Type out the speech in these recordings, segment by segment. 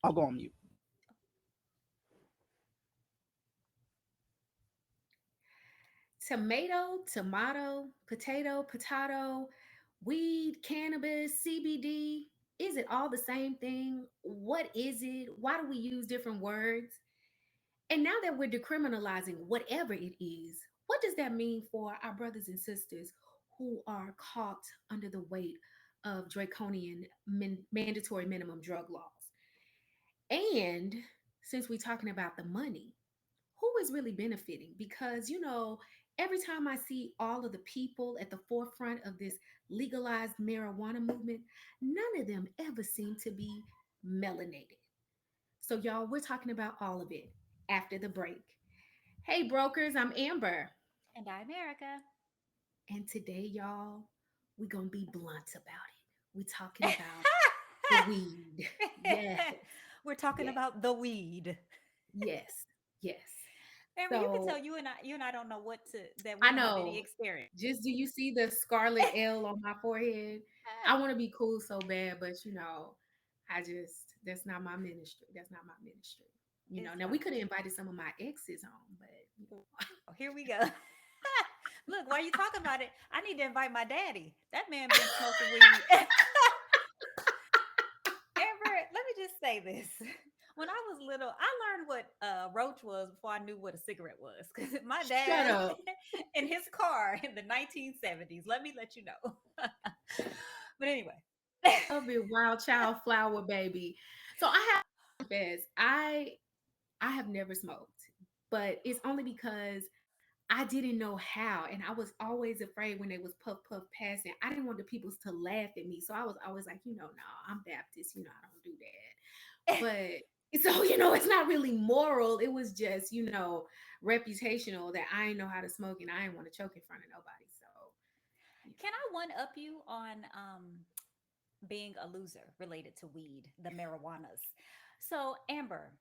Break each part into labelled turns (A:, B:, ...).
A: I'll go on mute.
B: Tomato, potato, weed, cannabis, CBD. Is it all the same thing? What is it? Why do we use different words? And now that we're decriminalizing whatever it is, what does that mean for our brothers and sisters who are caught under the weight of draconian mandatory minimum drug laws? And since we're talking about the money, who is really benefiting? Because, every time I see all of the people at the forefront of this legalized marijuana movement, none of them ever seem to be melanated. So, y'all, we're talking about all of it after the break. Hey, brokers, I'm Amber.
C: And I'm Erika.
B: And today, y'all, we're going to be blunt about it. We're talking about the weed. Yes,
C: We're talking
B: yes,
C: about the weed.
B: yes, yes.
C: Amber, you can tell
B: So,
C: you and I don't know what to that we
B: I
C: don't have any
B: know.
C: experience.
B: Just do you see the scarlet L on my forehead? I want to be cool so bad, but that's not my ministry. That's not my ministry.
C: It's
B: Now we
C: not.
B: could have invited some of my exes on, but
C: Oh, here we go. Look, while you talking about it, I need to invite my daddy. That man been smoking weed. Amber, let me just say this. When I was little, I learned what roach was before I knew what a cigarette was. Because my
B: shut
C: dad,
B: up.
C: in his car in the 1970s, let you know. But anyway,
B: Love it, wild child flower baby. So I have to confess, I have never smoked, but it's only because I didn't know how, and I was always afraid when they was puff puff passing. I didn't want the people to laugh at me, so I was always like, no, I'm Baptist, I don't do that. But so it's not really moral. It was just reputational that I didn't know how to smoke and I didn't want to choke in front of nobody. So
C: can I one up you on being a loser related to weed, the marijuanas? So, Amber,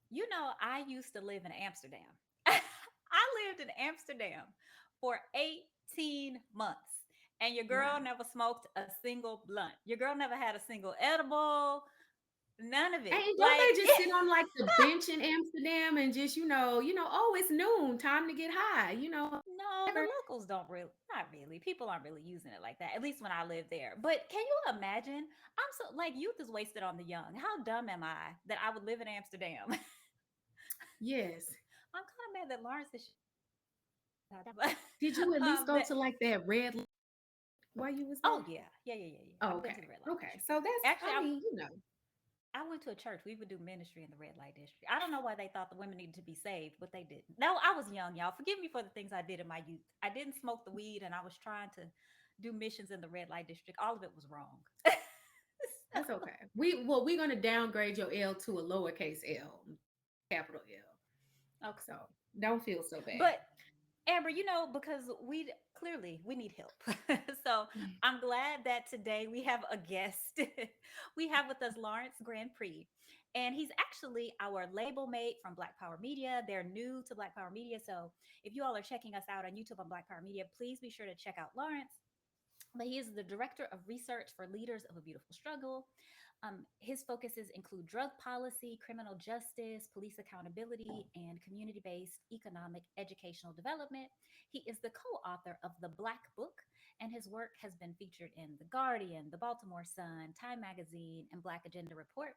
C: I used to live in Amsterdam. I lived in Amsterdam for 18 months, and your girl
B: wow.
C: never smoked a single blunt. Your girl never had a single edible, none of it.
B: Hey, don't
C: Like,
B: they just sit on like the bench in Amsterdam and just oh, it's noon, time to get high,
C: no, the
B: whatever.
C: locals don't really, not really. People aren't really using it like that, at least when I lived there. But can you imagine? I'm so, like, youth is wasted on the young. How dumb am I that I would live in Amsterdam? I'm
B: Yes.
C: kind of mad that Lawrence is but
B: Did you at least go
C: that
B: to like that red light while you was
C: oh
B: there?
C: yeah.
B: Oh,
C: I've been
B: okay.
C: to the red light
B: Okay.
C: district.
B: So that's,
C: Actually,
B: I mean,
C: I went to a church. We would do ministry in the red light district. I don't know why they thought the women needed to be saved, but they didn't. No, I was young, y'all. Forgive me for the things I did in my youth. I didn't smoke the weed, and I was trying to do missions in the red light district. All of it was wrong.
B: that's okay. We're gonna downgrade your L to a lowercase L, capital L.
C: Okay.
B: So don't feel so bad.
C: But Amber, because we need help. So I'm glad that today we have a guest. We have with us Lawrence Grandpre, and he's actually our label mate from Black Power Media. They're new to Black Power Media. So if you all are checking us out on YouTube on Black Power Media, please be sure to check out Lawrence. But he is the director of research for Leaders of a Beautiful Struggle. His focuses include drug policy, criminal justice, police accountability, and community based economic educational development. He is the co author of The Black Book, and his work has been featured in The Guardian, The Baltimore Sun, Time Magazine, and Black Agenda Report.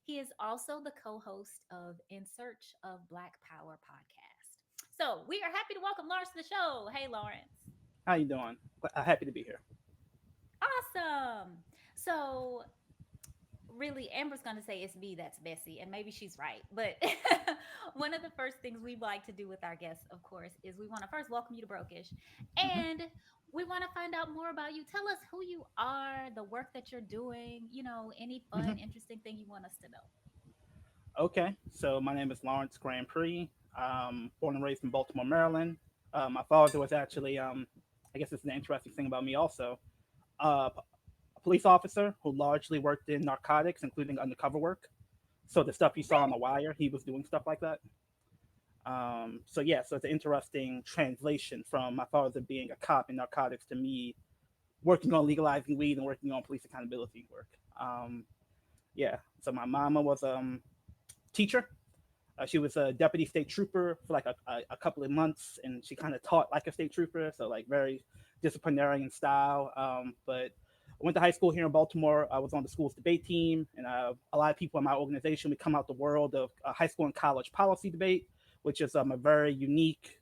C: He is also the co host of In Search of Black Power podcast. So we are happy to welcome Lawrence to the show. Hey, Lawrence.
A: How you doing? Happy to be here.
C: Awesome. So really, Amber's going to say it's me that's messy, and maybe she's right. But one of the first things we like to do with our guests, of course, is we want to first welcome you to Brokish,
A: Hmm.
C: and we want to find out more about you. Tell us who you are, the work that you're doing, any
A: Hmm.
C: fun, interesting thing you want us to know.
A: Okay, so my name is Lawrence Grandpre. Born and raised in Baltimore, Maryland. My father was actually, I guess it's an interesting thing about me also, a police officer who largely worked in narcotics, including undercover work. So the stuff you saw on the
C: Really?
A: wire, he was doing stuff like that. So yeah, so it's an interesting translation from my father being a cop in narcotics to me working on legalizing weed and working on police accountability work. Yeah, so my mama was teacher. She was a deputy state trooper for like a couple of months, and she kind of taught like a state trooper, so like very disciplinarian style. But I went to high school here in Baltimore. I was on the school's debate team, and a lot of people in my organization, we come out the world of high school and college policy debate, which is a very unique,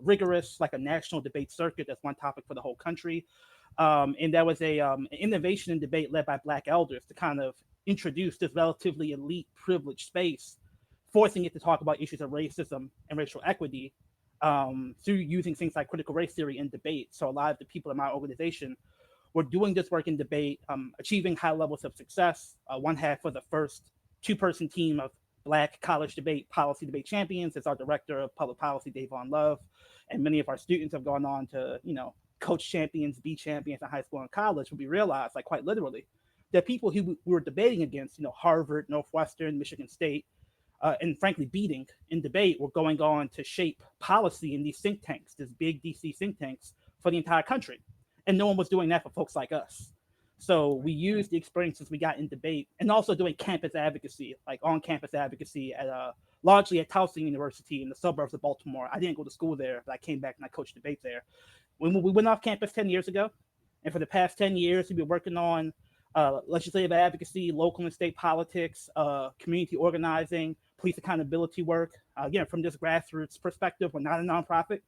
A: rigorous, like a national debate circuit. That's one topic for the whole country. And there was an innovation in debate led by Black elders to kind of introduce this relatively elite, privileged space, forcing it to talk about issues of racism and racial equity through using things like critical race theory in debate. So a lot of the people in my organization were doing this work in debate, achieving high levels of success. One half was the first two-person team of Black college debate policy debate champions. It's our director of public policy, Davon Love, and many of our students have gone on to, coach champions, be champions in high school and college. But we realized, like quite literally, that people who we were debating against, Harvard, Northwestern, Michigan State, and frankly beating in debate, were going on to shape policy in these think tanks, these big DC think tanks for the entire country. And no one was doing that for folks like us. So we used the experiences we got in debate and also doing campus advocacy, like on campus advocacy at largely at Towson University in the suburbs of Baltimore. I didn't go to school there, but I came back and I coached debate there. When we went off campus 10 years ago, and for the past 10 years, we've been working on legislative advocacy, local and state politics, community organizing, police accountability work. Again, from this grassroots perspective, we're not a nonprofit.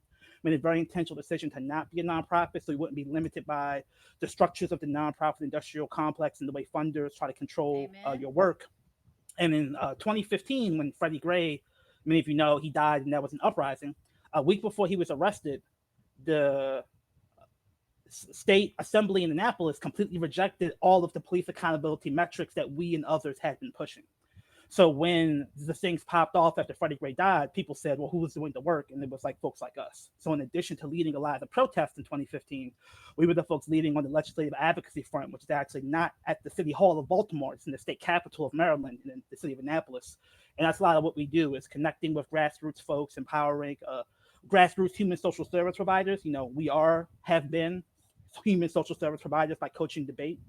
A: Made a very intentional decision to not be a nonprofit, so we wouldn't be limited by the structures of the nonprofit industrial complex and the way funders try to control
C: Amen.
A: your work. And in 2015, when Freddie Gray, many of you know, he died and there was an uprising. A week before he was arrested, the state assembly in Annapolis completely rejected all of the police accountability metrics that we and others had been pushing. So when the things popped off after Freddie Gray died, people said, well, who was doing the work? And it was like folks like us. So in addition to leading a lot of the protests in 2015, we were the folks leading on the legislative advocacy front, which is actually not at the City Hall of Baltimore. It's in the state capital of Maryland, in the city of Annapolis. And that's a lot of what we do, is connecting with grassroots folks, empowering grassroots human social service providers. We have been human social service providers by coaching debate,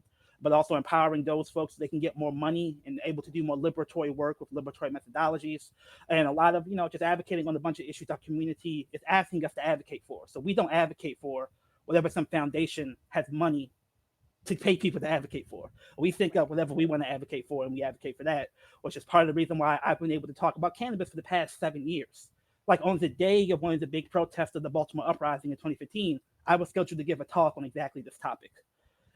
A: but also empowering those folks so they can get more money and able to do more liberatory work with liberatory methodologies. And a lot of, just advocating on a bunch of issues our community is asking us to advocate for. So we don't advocate for whatever some foundation has money to pay people to advocate for. We think of whatever we want to advocate for and we advocate for that, which is part of the reason why I've been able to talk about cannabis for the past 7 years. Like on the day of one of the big protests of the Baltimore uprising in 2015, I was scheduled to give a talk on exactly this topic.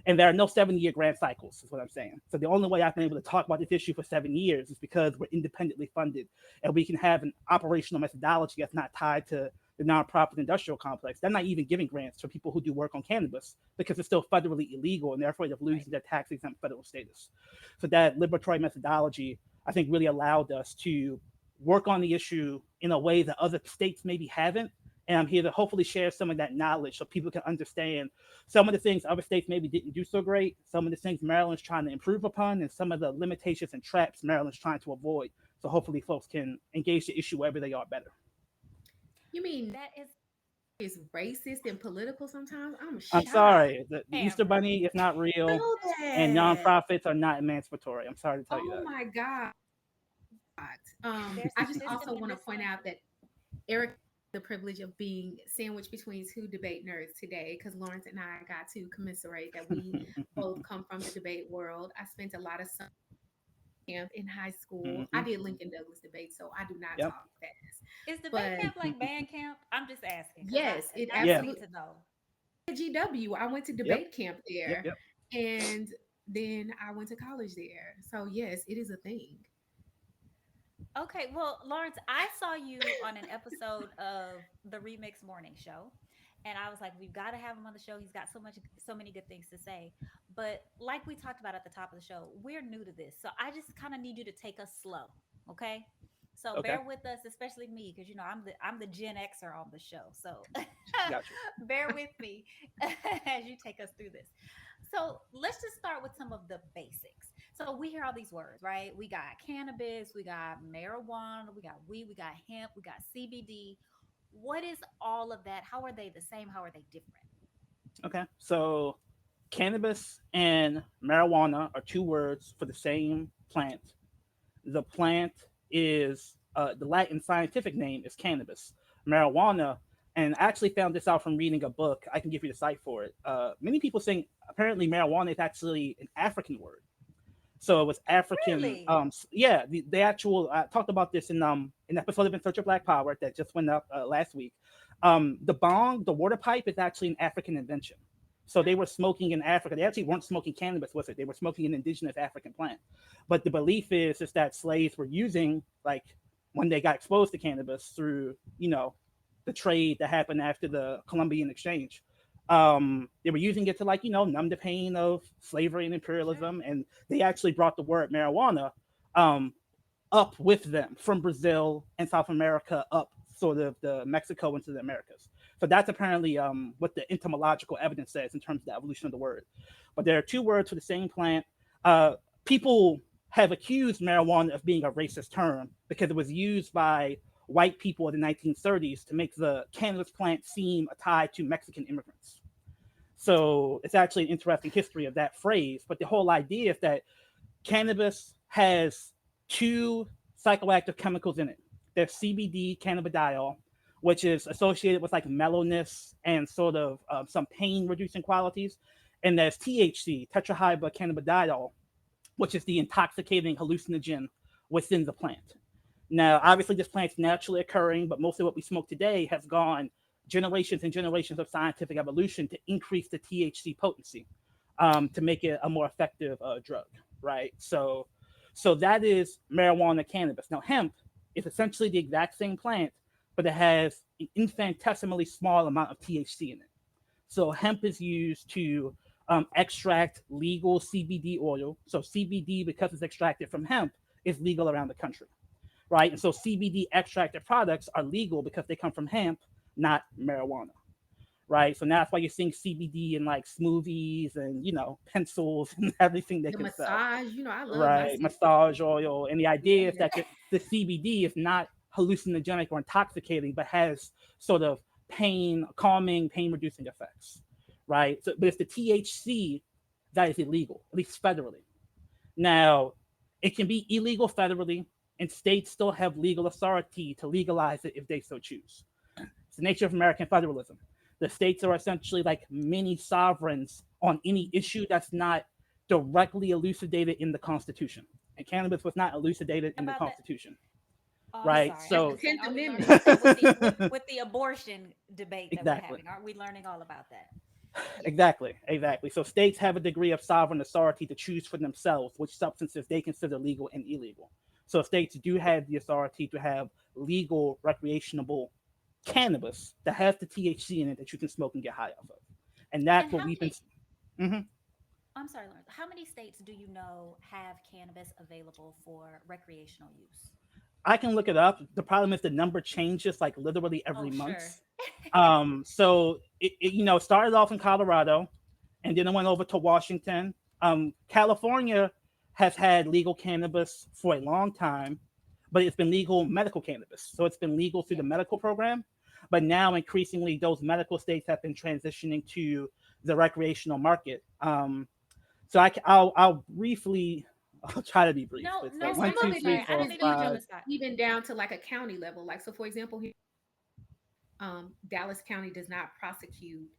A: And there are no 7-year grant cycles, is what I'm saying. So the only way I've been able to talk about this issue for 7 years is because we're independently funded and we can have an operational methodology that's not tied to the nonprofit industrial complex. They're not even giving grants for people who do work on cannabis because it's still federally illegal and they're afraid of losing their tax exempt federal status. So that liberatory methodology, I think, really allowed us to work on the issue in a way that other states maybe haven't. And I'm here to hopefully share some of that knowledge so people can understand some of the things other states maybe didn't do so great, some of the things Maryland's trying to improve upon, and some of the limitations and traps Maryland's trying to avoid. So hopefully folks can engage the issue wherever they are better.
B: You mean
C: That is
B: it's racist and political sometimes? I'm
A: I'm
B: shocked.
A: sorry, the Easter
C: Amber.
A: Bunny is not real,
B: Know
A: and
B: that.
A: nonprofits are not emancipatory. I'm sorry to tell you
B: Oh
A: that.
B: my God.
C: There's
B: I
C: a
B: just
C: system
B: also
C: in
B: want to
C: this
B: point out
C: country.
B: that Eric the privilege of being sandwiched between two debate nerds today because Lawrence and I got to commiserate that we both come from the debate world. I spent a lot of summer camp in high school. I
A: Hmm.
B: did Lincoln Douglas debate, so I do not
A: Yep.
B: talk fast.
C: Is debate
B: But
C: camp like band camp? I'm just asking because I
B: yes, it
C: I just
A: Yeah.
C: need
B: absolutely
C: to know.
B: at GW. I went to
A: Yep.
B: debate camp
A: Yep.
B: there,
A: Yep.
B: and then I went to college there. So yes, it is a thing.
C: Okay, well, Lawrence, I saw you on an episode of the Remix Morning Show, and I was like, we've got to have him on the show. He's got so many good things to say. But like we talked about at the top of the show, we're new to this, so I just kind of need you to take us slow, okay? So
A: Okay.
C: bear with us, especially me, because I'm the Gen Xer on the show. So
A: Got you.
C: bear with me as you take us through this. So let's just start with some of the basics. So we hear all these words, right? We got cannabis, we got marijuana, we got weed, we got hemp, we got CBD. What is all of that? How are they the same? How are they different?
A: Okay. So cannabis and marijuana are two words for the same plant. The plant is the Latin scientific name is cannabis. Marijuana, and I actually found this out from reading a book. I can give you the site for it. Many people think apparently marijuana is actually an African word. So it was African.
C: Really?
A: Yeah, the actual. I talked about this in an episode of In Search of Black Power that just went up last week. The bong, the water pipe, is actually an African invention. So they were smoking in Africa. They actually weren't smoking cannabis with it. They were smoking an indigenous African plant. But the belief is that slaves were using, like, when they got exposed to cannabis through the trade that happened after the Columbian exchange. They were using it to, like, numb the pain of slavery and
C: Sure.
A: imperialism, and they actually brought the word marijuana um, up with them from Brazil and South America up sort of the Mexico into the Americas. So that's apparently what the entomological evidence says in terms of the evolution of the word. But there are two words for the same plant. People have accused marijuana of being a racist term because it was used by white people in the 1930s to make the cannabis plant seem tied to Mexican immigrants. So it's actually an interesting history of that phrase. But the whole idea is that cannabis has two psychoactive chemicals in it. There's CBD, cannabidiol, which is associated with, like, mellowness and sort of some pain reducing qualities. And there's THC, tetrahydrocannabidiol, which is the intoxicating hallucinogen within the plant. Now, obviously, this plant's naturally occurring, but most of what we smoke today has gone generations and generations of scientific evolution to increase the THC potency, to make it a more effective drug, right? So that is marijuana cannabis. Now, hemp is essentially the exact same plant, but it has an infinitesimally small amount of THC in it. So hemp is used to extract legal CBD oil. So CBD, because it's extracted from hemp, is legal around the country, right? And so CBD extracted products are legal because they come from hemp, not marijuana, right? So now that's why you're seeing CBD in, like, smoothies and pencils and everything they
B: The
A: can sell,
B: massage, I love my
A: right?
B: CBD.
A: Massage oil, and the idea is
B: Yeah.
A: that the CBD is not hallucinogenic or intoxicating, but has sort of calming, pain reducing effects, right? So, but it's the THC that is illegal, at least federally. Now, it can be illegal federally, and states still have legal authority to legalize it if they so choose. It's the nature of American federalism. The states are essentially like mini sovereigns on any issue that's not directly elucidated in the Constitution. And cannabis was not elucidated in the
C: About that.
A: Constitution,
C: Oh, I'm
A: right?
C: sorry. I
B: That's
C: was
B: the
C: gonna
A: So,
C: say,
B: 10th
C: aren't we learning
B: Amendment.
C: about that with the abortion debate that we're
A: exactly.
C: having? Aren't we learning all about that? Yeah.
A: Exactly. So states have a degree of sovereign authority to choose for themselves which substances they consider legal and illegal. So states do have the authority to have legal recreational cannabis that has the THC in it that you can smoke and get high off of. And
C: And
A: that's what
C: how
A: we've been.
C: many?
A: Mhm.
C: I'm sorry, Lawrence. How many states do you know have cannabis available for recreational use?
A: I can look it up. The problem is the number changes like literally
C: Oh,
A: every
C: sure.
A: month. So it started off in Colorado, and then it went over to Washington. California has had legal cannabis for a long time, but it's been legal medical cannabis. So it's been legal through the
C: Yeah.
A: medical program. But now increasingly, those medical states have been transitioning to the recreational market. So I'll briefly, I'll try to be brief.
C: No,
A: But it's
B: And
A: like
C: no,
A: one,
B: some
C: and
B: of
A: two,
C: I'm
B: it
A: three,
C: sorry.
B: is
C: I
A: four,
C: didn't
B: is
C: mean to put you on
A: five.
C: the
B: even
C: spot.
B: even down to like a county level. Like, so for example, here, Dallas County does not prosecute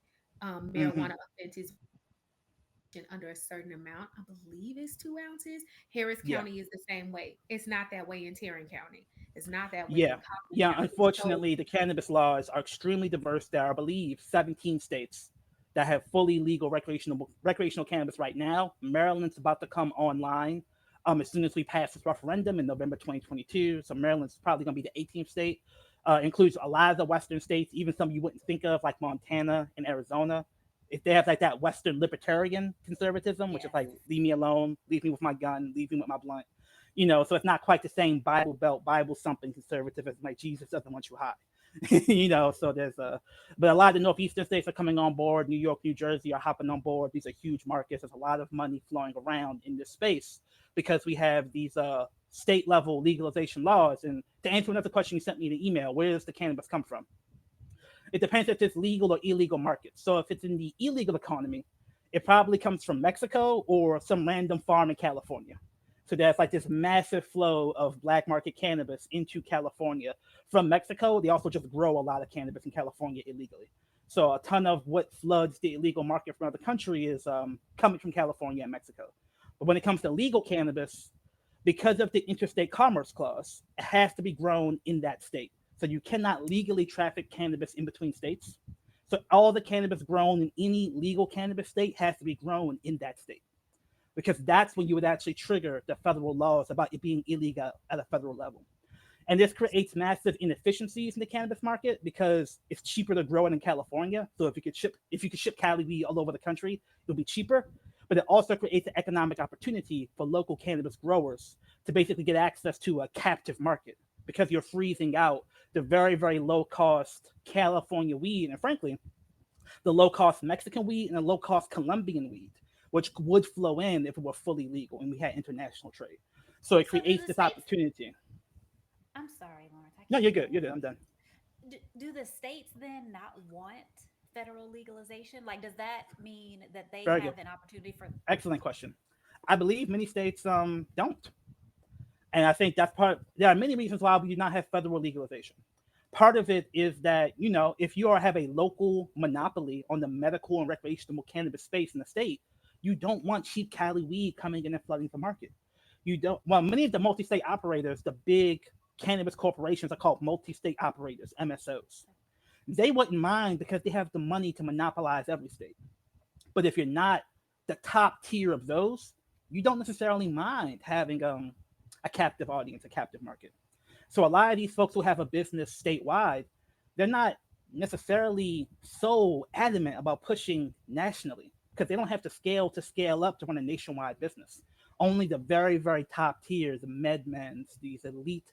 A: Hmm.
B: marijuana offenses under a certain amount. I believe it's 2 ounces. Harris
A: Yeah.
B: County is the same way. It's not that way in Tarrant County. It's not that way in
A: Yeah.
B: Cochran
A: Yeah.
B: County. So
A: Unfortunately, the cannabis laws are extremely diverse. There are, I believe, 17 states that have fully legal recreational cannabis right now. Maryland's about to come online as soon as we pass this referendum in November 2022. So Maryland's probably going to be the 18th state. Includes a lot of the western states, even some you wouldn't think of, like Montana and Arizona. If they have like that Western libertarian conservatism, which is
C: Yes.
A: like leave me alone, leave me with my gun, leave me with my blunt, so it's not quite the same Bible Belt, Bible something conservative as like Jesus doesn't want you high. So there's but a lot of the northeastern states are coming on board. New York, New Jersey are hopping on board. These are huge markets. There's a lot of money flowing around in this space because we have these state level legalization laws. And to answer another question you sent me in the email, where does the cannabis come from? It depends if it's legal or illegal markets. So if it's in the illegal economy, it probably comes from Mexico or some random farm in California. So there's like this massive flow of black market cannabis into California from Mexico. They also just grow a lot of cannabis in California illegally. So a ton of what floods the illegal market from other country is coming from California and Mexico. But when it comes to legal cannabis, because of the interstate commerce clause, it has to be grown in that state. So you cannot legally traffic cannabis in between states. So all the cannabis grown in any legal cannabis state has to be grown in that state, because that's when you would actually trigger the federal laws about it being illegal at a federal level. And this creates massive inefficiencies in the cannabis market because it's cheaper to grow it in California. So if you could ship Cali weed all over the country, it'll be cheaper. But it also creates an economic opportunity for local cannabis growers to basically get access to a captive market, because you're freezing out the very, very low cost California weed and frankly the low cost Mexican weed and the low cost Colombian weed, which would flow in if it were fully legal and we had international trade. So it
C: So do
A: creates
C: the
A: this
C: states?
A: opportunity.
C: I'm sorry, Lawrence. I
A: No,
C: keep
A: you're good. You're
C: interrupting.
A: good. I'm done.
C: Do the states then not want federal legalization? Like, does that mean that they
A: Very good.
C: have an opportunity for?
A: Excellent question. I believe many states don't. And I think that's part. There are many reasons why we do not have federal legalization. Part of it is that if you have a local monopoly on the medical and recreational cannabis space in the state, you don't want cheap Cali weed coming in and flooding the market. You don't. Well, many of the multi-state operators, the big cannabis corporations, are called multi-state operators (MSOs). They wouldn't mind because they have the money to monopolize every state. But if you're not the top tier of those, you don't necessarily mind having a captive audience, a captive market. So a lot of these folks who have a business statewide, they're not necessarily so adamant about pushing nationally because they don't have to scale up to run a nationwide business. Only the very, very top tiers, the MedMens, these elite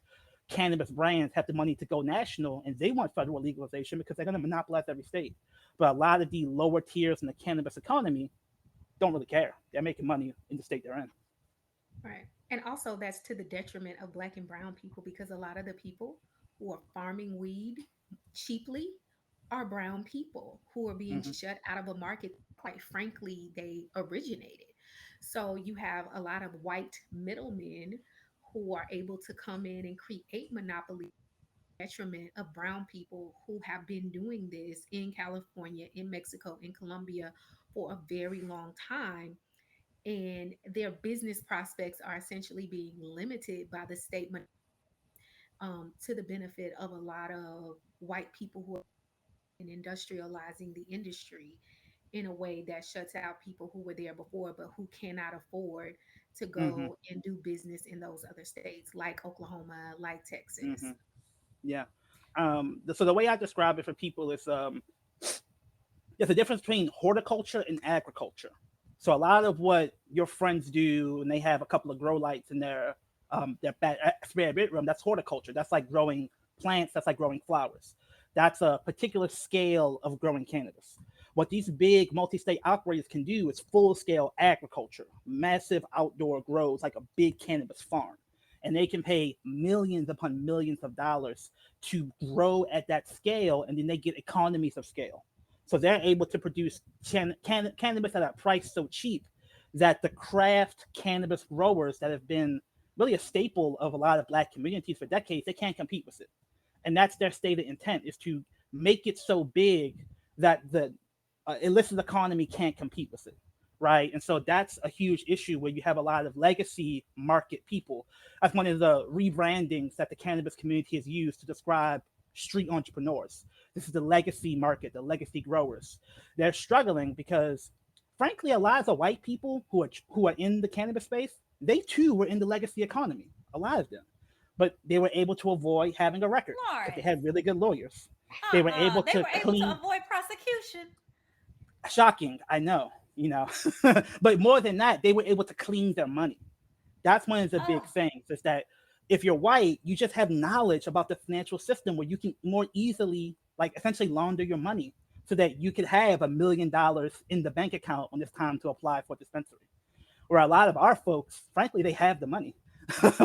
A: cannabis brands have the money to go national, and they want federal legalization because they're going to monopolize every state. But a lot of the lower tiers in the cannabis economy don't really care. They're making money in the state they're in.
B: Right. And also, that's to the detriment of Black and Brown people because a lot of the people who are farming weed cheaply are brown people who are being
A: Hmm.
B: shut out of a market, quite frankly, they originated. So you have a lot of white middlemen who are able to come in and create monopoly detriment of brown people who have been doing this in California, in Mexico, in Colombia for a very long time, and their business prospects are essentially being limited by the state to the benefit of a lot of white people who are in industrializing the industry in a way that shuts out people who were there before but who cannot afford to
A: Hmm.
B: go and do business in those other states like Oklahoma, like Texas.
A: Hmm. Yeah. So the way I describe it for people is there's a difference between horticulture and agriculture. So a lot of what your friends do, and they have a couple of grow lights in their spare bedroom, that's horticulture. That's like growing plants. That's like growing flowers. That's a particular scale of growing cannabis. What these big multi-state operators can do is full-scale agriculture, massive outdoor grows, like a big cannabis farm, and they can pay millions upon millions of dollars to grow at that scale, and then they get economies of scale. So they're able to produce cannabis at a price so cheap that the craft cannabis growers that have been really a staple of a lot of black communities for decades, they can't compete with it. And that's their stated intent, is to make it so big that the illicit economy can't compete with it, right? And so that's a huge issue where you have a lot of legacy market people. That's one of the rebrandings that the cannabis community has used to describe street entrepreneurs. This is the legacy market, the legacy growers. They're struggling because, frankly, a lot of the white people who are in the cannabis space, they too were in the legacy economy. A lot of them, but they were able to avoid having a record because they
C: Lawrence.
A: had really good lawyers. They were able
C: They
A: to
C: were able to
A: clean.
C: avoid prosecution.
A: Shocking, I know, but more than that, they were able to clean their money. That's one of the big
C: Oh,
A: things, is that if you're white, you just have knowledge about the financial system where you can more easily, like, essentially launder your money so that you could have $1 million in the bank account when it's time to apply for dispensary. Where a lot of our folks, frankly, they have the money,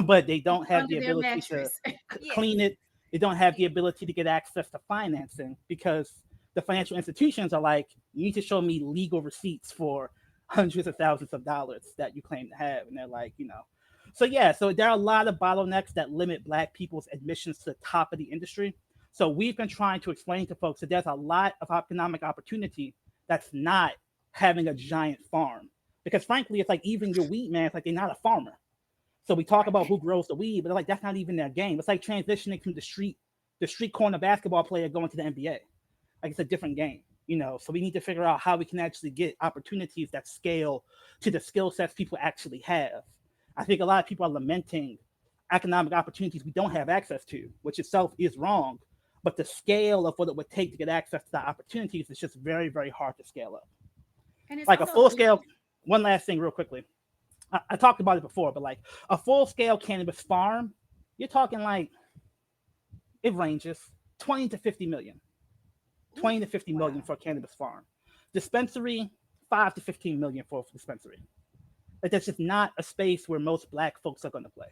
A: but they don't have
B: Under
A: the
B: their
A: ability to
B: mattress.
C: yes.
A: clean it. They don't have
C: Yeah.
A: the ability to get access to financing because the financial institutions are like, you need to show me legal receipts for hundreds of thousands of dollars that you claim to have. And they're like, So yeah, so there are a lot of bottlenecks that limit Black people's admissions to the top of the industry. So we've been trying to explain to folks that there's a lot of economic opportunity that's not having a giant farm. Because frankly, it's like even your weed man, it's like they're not a farmer. So we talk about
B: Right.
A: who grows the weed, but like that's not even their game. It's like transitioning from the street corner basketball player going to the NBA. Like it's a different game, you know. So we need to figure out how we can actually get opportunities that scale to the skill sets people actually have. I think a lot of people are lamenting economic opportunities we don't have access to, which itself is wrong. But the scale of what it would take to get access to the opportunities is just very, very hard to scale up.
B: And it's
A: Like a
B: also
A: full scale, one last thing, real quickly. I talked about it before, but like a full scale cannabis farm, you're talking like it ranges 20 to 50 million. 20 to
B: oof,
A: 50 million
C: Wow.
A: for a cannabis farm. Dispensary, 5 to 15 million for a dispensary. Like that's just not a space where most Black folks are going to play.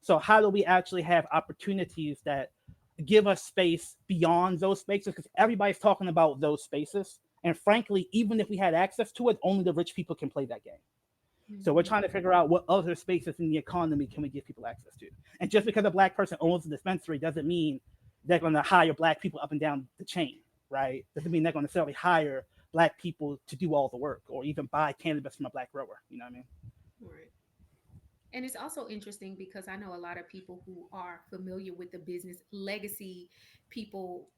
A: So how do we actually have opportunities that give us space beyond those spaces? Because everybody's talking about those spaces. And frankly, even if we had access to it, only the rich people can play that game. So we're
B: mhm,
A: trying to figure out what other spaces in the economy can we give people access to. And just because a Black person owns a dispensary doesn't mean they're going to hire Black people up and down the chain, right? Doesn't mean they're going to necessarily hire Black people to do all the work or even buy cannabis from a Black grower. You know what I mean?
B: right. And it's also interesting because I know a lot of people who are familiar with the business legacy people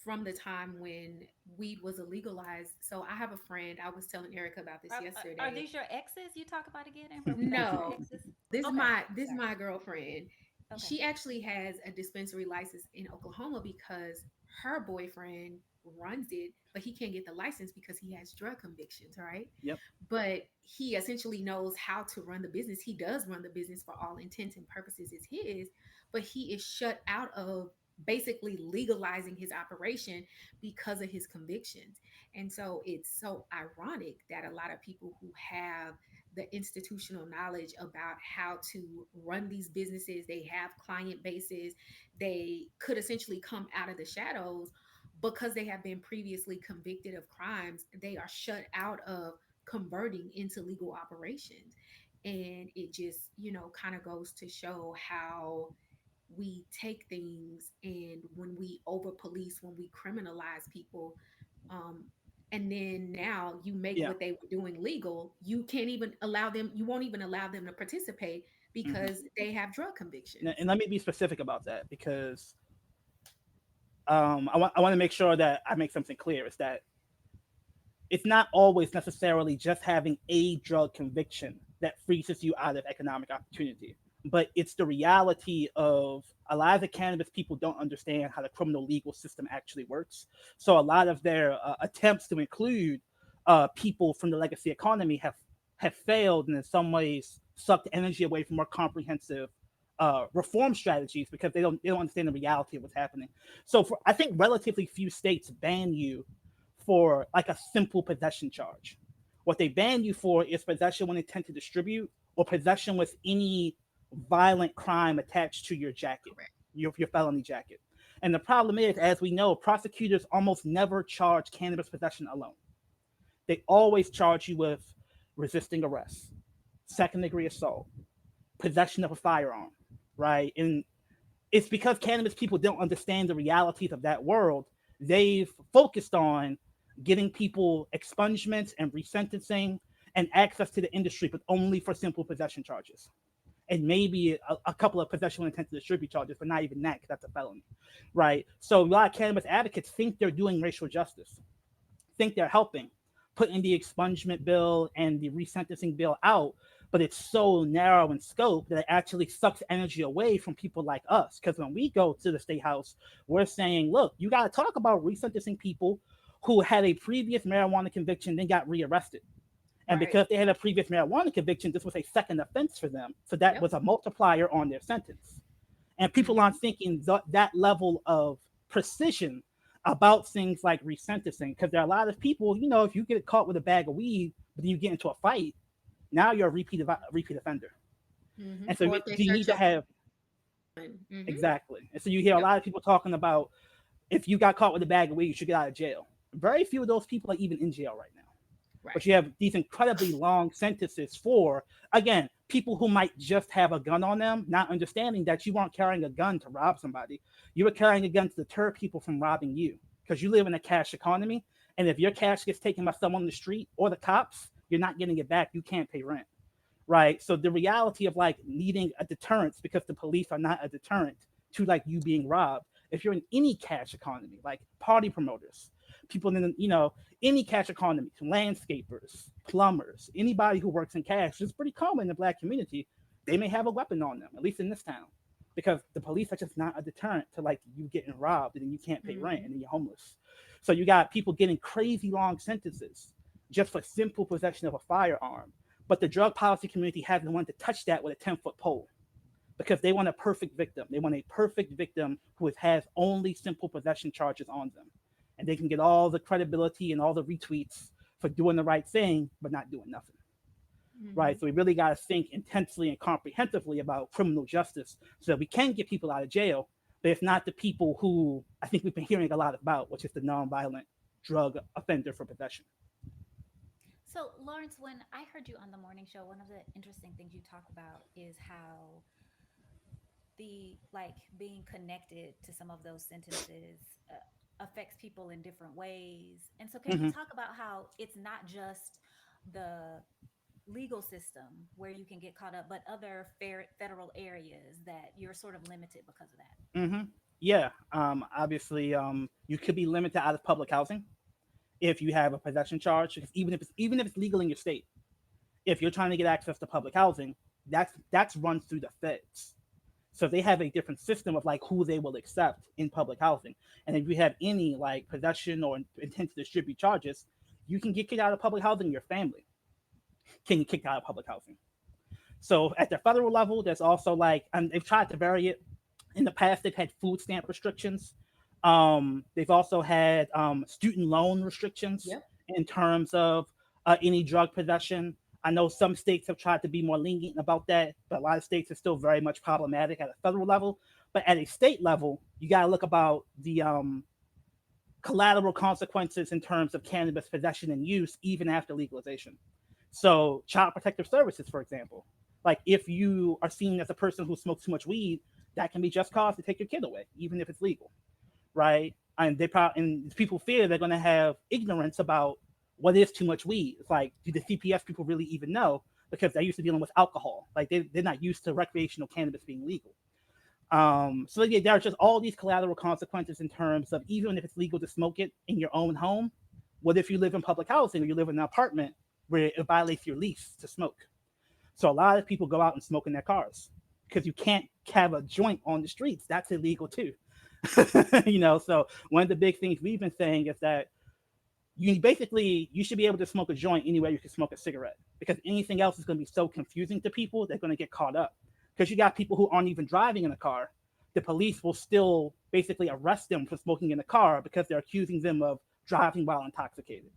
B: from the time when weed was illegalized. So I have a friend, I was telling Erica about this
C: Are
B: yesterday.
C: these your exes you talk about again, Amber? Was that your
B: No,
C: exes?
B: this is
C: Okay. Sorry.
B: my girlfriend.
C: Okay.
B: She actually has a dispensary license in Oklahoma because her boyfriend runs it, but he can't get the license because he has drug convictions, right?
A: Yep.
B: But he essentially knows how to run the business. He does run the business for all intents and purposes, it's his, but he is shut out of basically legalizing his operation because of his convictions. And so it's so ironic that a lot of people who have the institutional knowledge about how to run these businesses, they have client bases, they could essentially come out of the shadows because they have been previously convicted of crimes, they are shut out of converting into legal operations. And it just, kind of goes to show how we take things, and when we over police, when we criminalize people, um, and then now you make
A: Yeah.
B: what they were doing legal, you can't even allow them, you won't even allow them to participate
A: Hmm.
B: because they have drug convictions.
A: And let me be specific about that because I want to make sure that I make something clear. Is that it's not always necessarily just having a drug conviction that freezes you out of economic opportunity, but it's the reality of a lot of the cannabis people don't understand how the criminal legal system actually works. So a lot of their attempts to include people from the legacy economy have failed, and in some ways sucked energy away from more comprehensive reform strategies because they don't understand the reality of what's happening. So for I think relatively few states ban you for like a simple possession charge. What they ban you for is possession with intent to distribute or possession with any violent crime attached to your jacket,
B: Correct.
A: your felony jacket. And the problem is, as we know, prosecutors almost never charge cannabis possession alone. They always charge you with resisting arrest, second degree assault, possession of a firearm, right? And it's because cannabis people don't understand the realities of that world. They've focused on getting people expungements and resentencing and access to the industry, but only for simple possession charges. And maybe a couple of possession with intent to distribute charges, but not even that, because that's a felony, right? So a lot of cannabis advocates think they're doing racial justice, think they're helping, putting the expungement bill and the resentencing bill out, but it's so narrow in scope that it actually sucks energy away from people like us. Because when we go to the state house, we're saying, look, you got to talk about resentencing people who had a previous marijuana conviction, then got rearrested. And
B: Right.
A: because they had a previous marijuana conviction, this was a second offense for them. So that
B: Yep.
A: was a multiplier on their sentence. And people
B: Hmm.
A: aren't thinking that level of precision about things like resentencing, because there are a lot of people, if you get caught with a bag of weed, but then you get into a fight, now you're a repeat offender.
B: Hmm.
A: And so
B: Or if they
A: you need
B: search
A: to
B: your
A: have
B: phone. Hmm.
A: exactly. And so you hear a
B: Yep.
A: lot of people talking about if you got caught with a bag of weed, you should get out of jail. Very few of those people are even in jail right now. But
B: Right.
A: you have these incredibly long sentences for, again, people who might just have a gun on them, not understanding that you weren't carrying a gun to rob somebody. You were carrying a gun to deter people from robbing you because you live in a cash economy. And if your cash gets taken by someone on the street or the cops, you're not getting it back. You can't pay rent. Right. So the reality of like needing a deterrence because the police are not a deterrent to like you being robbed. If you're in any cash economy, like party promoters, people in any cash economy, landscapers, plumbers, anybody who works in cash, it's pretty common in the black community. They may have a weapon on them, at least in this town, because the police are just not a deterrent to like you getting robbed and then you can't pay rent
B: Mm-hmm.
A: and then you're homeless. So you got people getting crazy long sentences just for simple possession of a firearm, but the drug policy community hasn't wanted to touch that with a 10-foot pole because they want a perfect victim. They want a perfect victim who has only simple possession charges on them. And they can get all the credibility and all the retweets for doing the right thing, but not doing nothing. Right?
B: Mm-hmm.
A: So we really got to think intensely and comprehensively about criminal justice so that we can get people out of jail, but it's not the people who I think we've been hearing a lot about, which is the nonviolent drug offender for possession.
C: So, Lawrence, when I heard you on the morning show, one of the interesting things you talk about is how the like being connected to some of those sentences affects people in different ways. And so, can you
A: Mm-hmm.
C: talk about how it's not just the legal system where you can get caught up, but other federal areas that you're sort of limited because of that?
A: Mm-hmm. Yeah. Obviously, you could be limited out of public housing if you have a possession charge, because even if it's legal in your state, if you're trying to get access to public housing, that's run through the feds. So they have a different system of like who they will accept in public housing. And if you have any like possession or intent to distribute charges, you can get kicked out of public housing. Your family can get kicked out of public housing. So at the federal level, there's also like, and they've tried to vary it. In the past, they've had food stamp restrictions. They've also had student loan restrictions
B: Yep.
A: in terms of any drug possession. I know some states have tried to be more lenient about that, but a lot of states are still very much problematic at a federal level. But at a state level, you got to look about the collateral consequences in terms of cannabis possession and use, even after legalization. So, child protective services, for example, like if you are seen as a person who smokes too much weed, that can be just cause to take your kid away, even if it's legal, right? And they probably and people fear they're going to have ignorance about what is too much weed. It's like, do the CPS people really even know? Because they're used to dealing with alcohol, like they're not used to recreational cannabis being legal. So yeah, there are just all these collateral consequences in terms of even if it's legal to smoke it in your own home, what if you live in public housing or you live in an apartment where it violates your lease to smoke? So a lot of people go out and smoke in their cars because you can't have a joint on the streets. That's illegal too. So one of the big things we've been saying is that you should be able to smoke a joint anywhere you can smoke a cigarette because anything else is going to be so confusing to people they're going to get caught up because you got people who aren't even driving in a car. The police will still basically arrest them for smoking in a car because they're accusing them of driving while intoxicated.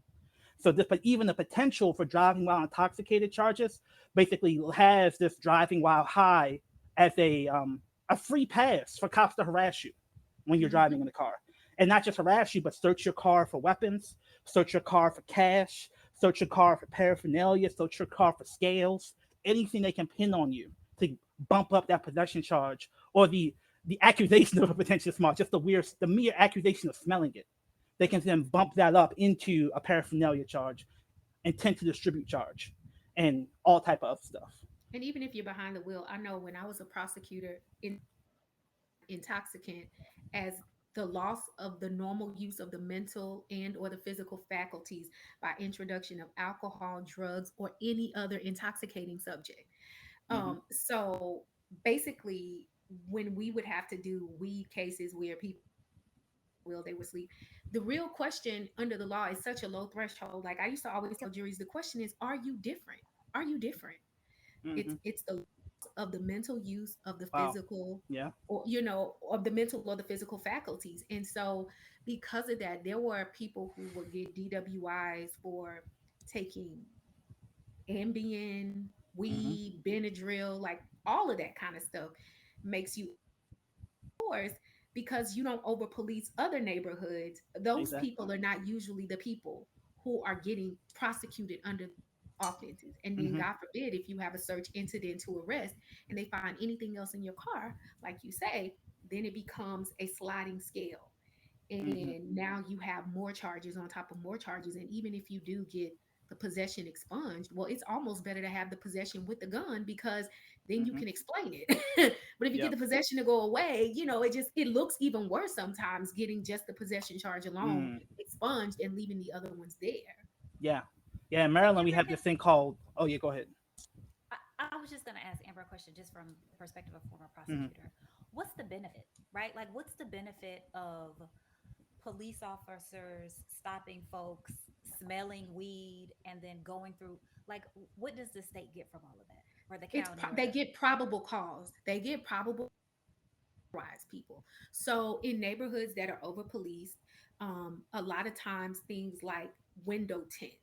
A: So this, but even the potential for driving while intoxicated charges basically has this driving while high as a free pass for cops to harass you when you're driving
B: Mm-hmm.
A: in the car, and not just harass you, but search your car for weapons, search your car for cash, search your car for paraphernalia, search your car for scales, anything they can pin on you to bump up that possession charge or the accusation of a potential smell, just the mere accusation of smelling it. They can then bump that up into a paraphernalia charge, intent to distribute charge, and all type of stuff.
B: And even if you're behind the wheel, I know when I was a prosecutor, intoxicant as the loss of the normal use of the mental and or the physical faculties by introduction of alcohol, drugs, or any other intoxicating subject.
A: Hmm.
B: So basically, when we would have to do weed cases where people will they were asleep, the real question under the law is such a low threshold. Like I used to always tell juries, the question is, are you different? Are you different?
A: Hmm.
B: It's the loss of the mental use of the
A: Wow.
B: physical,
A: Yeah.
B: or of the mental or the physical faculties. And so because of that, there were people who would get DWIs for taking Ambien,
A: Hmm.
B: weed, Benadryl, like all of that kind of stuff makes you course, because you don't over police other neighborhoods. Those
A: Exactly.
B: people are not usually the people who are getting prosecuted under. offenses. And then,
A: Mm-hmm.
B: God forbid, if you have a search incident to arrest and they find anything else in your car, like you say, then it becomes a sliding scale.
A: Mm-hmm.
B: And now you have more charges on top of more charges. And even if you do get the possession expunged, well, it's almost better to have the possession with the gun because then you
A: Mm-hmm.
B: can explain it. But if you get
A: Yep.
B: the possession to go away, it looks even worse sometimes getting just the possession charge alone
A: Mm.
B: expunged and leaving the other ones there.
A: Yeah. Yeah. In
C: So
A: Maryland, we
C: Amber,
A: have this thing called. Oh yeah, go ahead.
C: I was just going to ask Amber a question just from the perspective of former
A: Mm-hmm.
C: prosecutor. What's the benefit, right? Like, what's the benefit of police officers stopping folks, smelling weed, and then going through, like, what does the state get from all of that? Or the county or
B: They
C: the.
B: get probable cause. They get probable rise people. So in neighborhoods that are over policed, a lot of times things like window tint,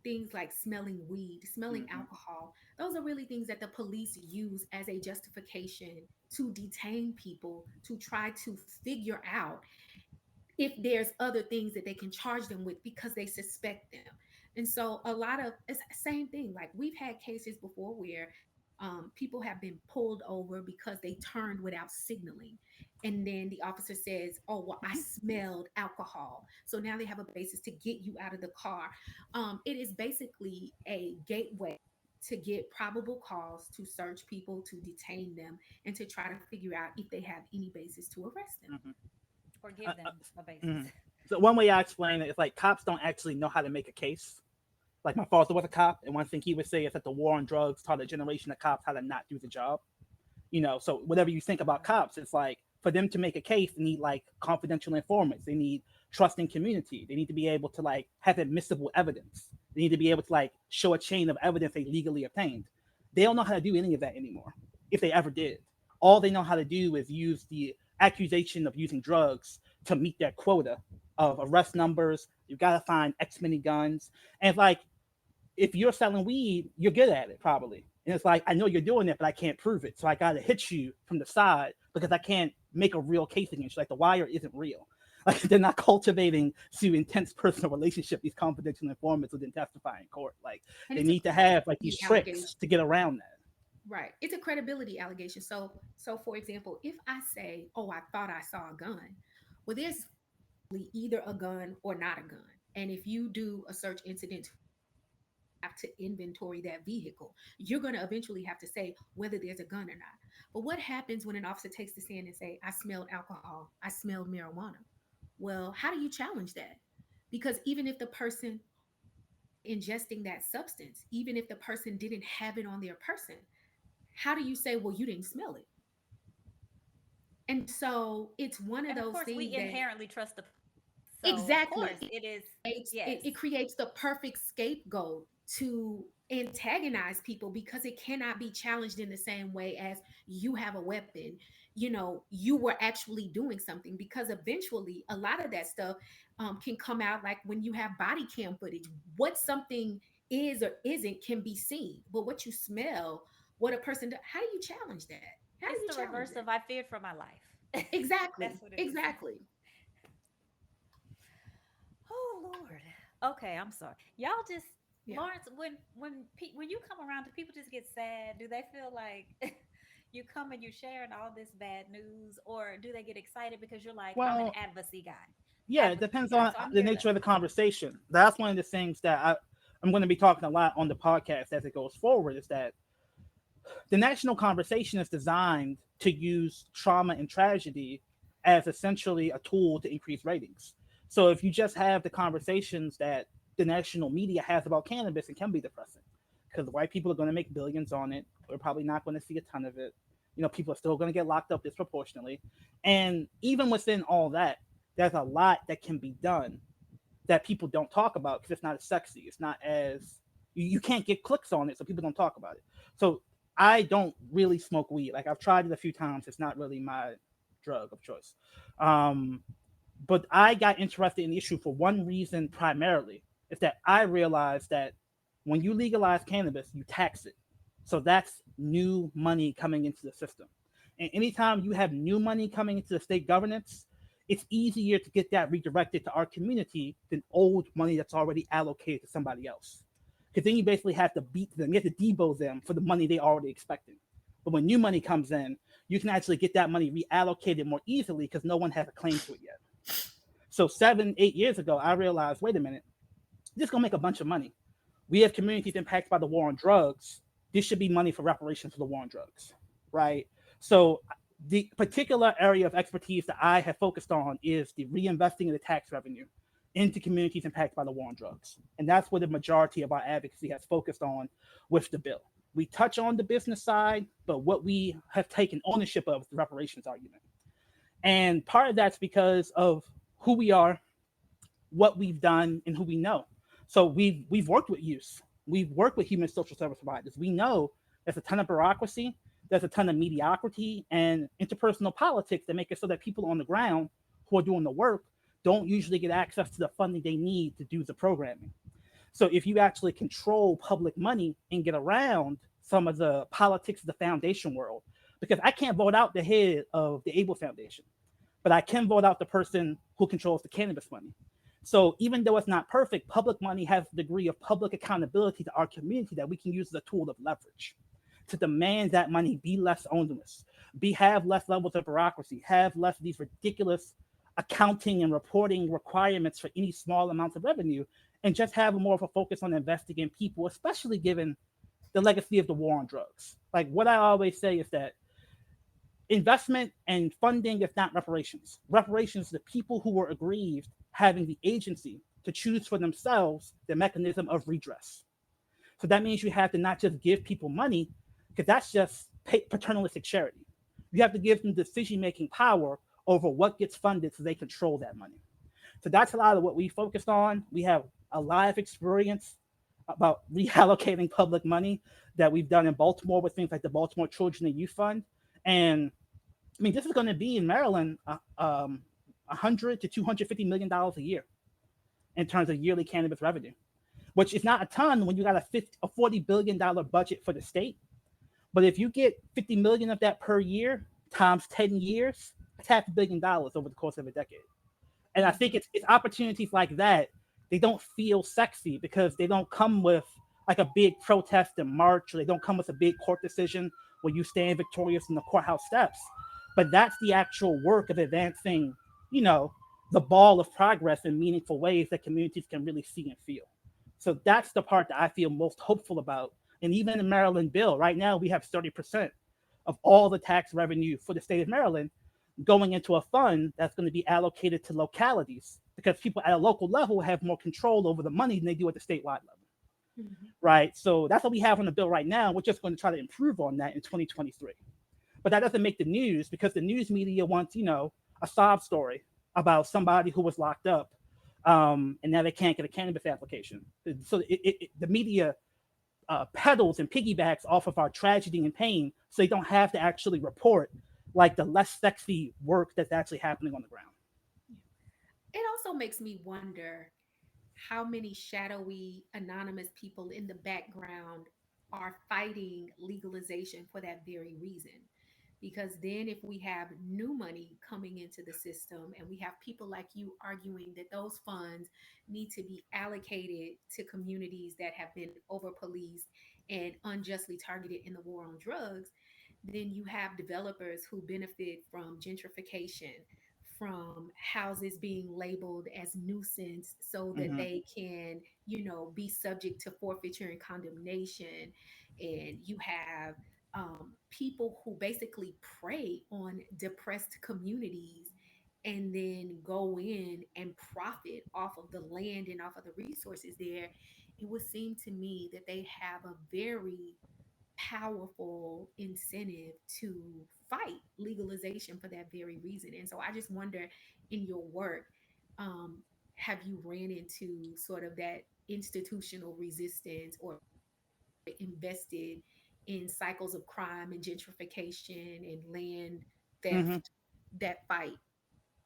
B: things like smelling weed, smelling
A: Mm-hmm.
B: alcohol, those are really things that the police use as a justification to detain people to try to figure out if there's other things that they can charge them with because they suspect them. And so a lot of it's the same thing. Like we've had cases before where people have been pulled over because they turned without signaling. And then the officer says, "Oh, well, I smelled alcohol." So now they have a basis to get you out of the car. It is basically a gateway to get probable cause to search people, to detain them, and to try to figure out if they have any basis to arrest them.
A: Mm-hmm.
C: Or
A: Uh,
C: give
A: uh,
C: them a basis.
A: mhm. So one way I explain it is like cops don't actually know how to make a case. Like my father was a cop, and one thing he would say is that the war on drugs taught a generation of cops how to not do the job. So whatever you think about
C: Right.
A: cops, it's like for them to make a case, they need like confidential informants. They need trust in community. They need to be able to like have admissible evidence. They need to be able to like show a chain of evidence they legally obtained. They don't know how to do any of that anymore, if they ever did. All they know how to do is use the accusation of using drugs to meet their quota of arrest numbers. You got to find X many guns. And it's like, if you're selling weed, you're good at it probably. And it's like, I know you're doing it, but I can't prove it. So I got to hit you from the side because I can't make a real case against you. Like the wire isn't real. Like they're not cultivating through intense personal relationship these confidential informants who then testify in court. Like
B: And
A: they
B: it's a
A: need to have like these
B: credibility
A: tricks
B: allegation.
A: to get around that.
B: Right. It's a credibility allegation. So for example, if I say, "Oh, I thought I saw a gun," well, there's either a gun or not a gun. And if you do a search incident have to inventory that vehicle, you're going to eventually have to say whether there's a gun or not. But what happens when an officer takes the stand and say, "I smelled alcohol, I smelled marijuana"? Well, how do you challenge that? Because even if the person ingesting that substance, even if the person didn't have it on their person, how do you say, "Well, you didn't smell it"? And so it's one of
C: And of
B: those
C: course, we
B: things that
C: inherently trust the police. So, of
B: exactly
C: course, it is.
B: it,
C: Yes.
B: it creates the perfect scapegoat to antagonize people because it cannot be challenged in the same way as you have a weapon. You were actually doing something because eventually a lot of that stuff can come out, like when you have body cam footage. What something is or isn't can be seen, but what you smell, what a person does, how do you challenge that? How do
C: It's
B: you
C: the
B: challenge
C: reverse
B: that?
C: of I feared for my life.
B: Exactly,
C: That's what it is.
B: exactly.
C: Oh Lord. Okay, I'm sorry. Y'all just
B: Yeah.
C: Lawrence, when you come around, do people just get sad? Do they feel like you come and you're sharing all this bad news, or do they get excited because you're like, I'm an
A: Well,
C: advocacy guy,
A: yeah, it
C: advocacy
A: depends
C: guy.
A: on
C: So I'm
A: the
C: here to.
A: nature of the conversation. That's one of the things that I'm going to be talking a lot on the podcast as it goes forward is that the national conversation is designed to use trauma and tragedy as essentially a tool to increase ratings. So if you just have the conversations that the national media has about cannabis, it can be depressing because white people are going to make billions on it. We're probably not going to see a ton of it. People are still going to get locked up disproportionately. And even within all that, there's a lot that can be done that people don't talk about because it's not as sexy. It's not as you can't get clicks on it, so people don't talk about it. So I don't really smoke weed. Like I've tried it a few times. It's not really my drug of choice. Um, but I got interested in the issue for one reason primarily is that I realized that when you legalize cannabis, you tax it. So that's new money coming into the system. And anytime you have new money coming into the state governance, it's easier to get that redirected to our community than old money that's already allocated to somebody else. because then you basically have to beat them, you have to debo them for the money they already expected. But when new money comes in, you can actually get that money reallocated more easily because no one has a claim to it yet. So 7, 8 years ago, I realized, wait a minute, this is gonna make a bunch of money. We have communities impacted by the war on drugs. This should be money for reparations for the war on drugs, right? So the particular area of expertise that I have focused on is the reinvesting of the tax revenue into communities impacted by the war on drugs. And that's where the majority of our advocacy has focused on with the bill. We touch on the business side, but what we have taken ownership of is the reparations argument. And part of that's because of who we are, what we've done, and who we know. So we've worked with youth, we've worked with human social service providers. We know there's a ton of bureaucracy, there's a ton of mediocrity and interpersonal politics that make it so that people on the ground who are doing the work don't usually get access to the funding they need to do the programming. So if you actually control public money and get around some of the politics of the foundation world, because I can't vote out the head of the Able Foundation, but I can vote out the person who controls the cannabis money. So even though it's not perfect, public money has a degree of public accountability to our community that we can use as a tool of leverage to demand that money be less onerous, have less levels of bureaucracy, have less of these ridiculous accounting and reporting requirements for any small amounts of revenue, and just have more of a focus on investing in people, especially given the legacy of the war on drugs. Like what I always say is that investment and funding is not reparations. Reparations are the people who were aggrieved having the agency to choose for themselves the mechanism of redress. So that means you have to not just give people money, because that's just paternalistic charity. You have to give them decision-making power over what gets funded so they control that money. So that's a lot of what we focused on. We have a live experience about reallocating public money that we've done in Baltimore with things like the Baltimore Children and Youth Fund. And I mean, this is going to be in Maryland, 100 to 250 million dollars a year in terms of yearly cannabis revenue, which is not a ton when you got a $40 billion budget for the state. But if you get 50 million of that per year times 10 years, that's $500 million over the course of a decade. And I think it's opportunities like that. They don't feel sexy because they don't come with like a big protest and march, or they don't come with a big court decision where you stand victorious in the courthouse steps. But that's the actual work of advancing, you know, the ball of progress in meaningful ways that communities can really see and feel. So that's the part that I feel most hopeful about. And even in the Maryland bill, right now we have 30% of all the tax revenue for the state of Maryland going into a fund that's going to be allocated to localities, because people at a local level have more control over the money than they do at the statewide level.
B: Mhm.
A: Right. So that's what we have on the bill right now. We're just going to try to improve on that in 2023. But that doesn't make the news because the news media wants, a sob story about somebody who was locked up, and now they can't get a cannabis application. So the media peddles and piggybacks off of our tragedy and pain, so they don't have to actually report like the less sexy work that's actually happening on the ground.
B: It also makes me wonder how many shadowy, anonymous people in the background are fighting legalization for that very reason. Because then, if we have new money coming into the system and we have people like you arguing that those funds need to be allocated to communities that have been over policed and unjustly targeted in the war on drugs, then you have developers who benefit from gentrification, from houses being labeled as nuisance so that
A: Mm-hmm.
B: they can, be subject to forfeiture and condemnation. And you have people who basically prey on depressed communities and then go in and profit off of the land and off of the resources there. It would seem to me that they have a very powerful incentive to fight legalization for that very reason. And so I just wonder, in your work, um, have you ran into sort of that institutional resistance or invested in cycles of crime and gentrification and land
A: Mm-hmm.
B: theft that fight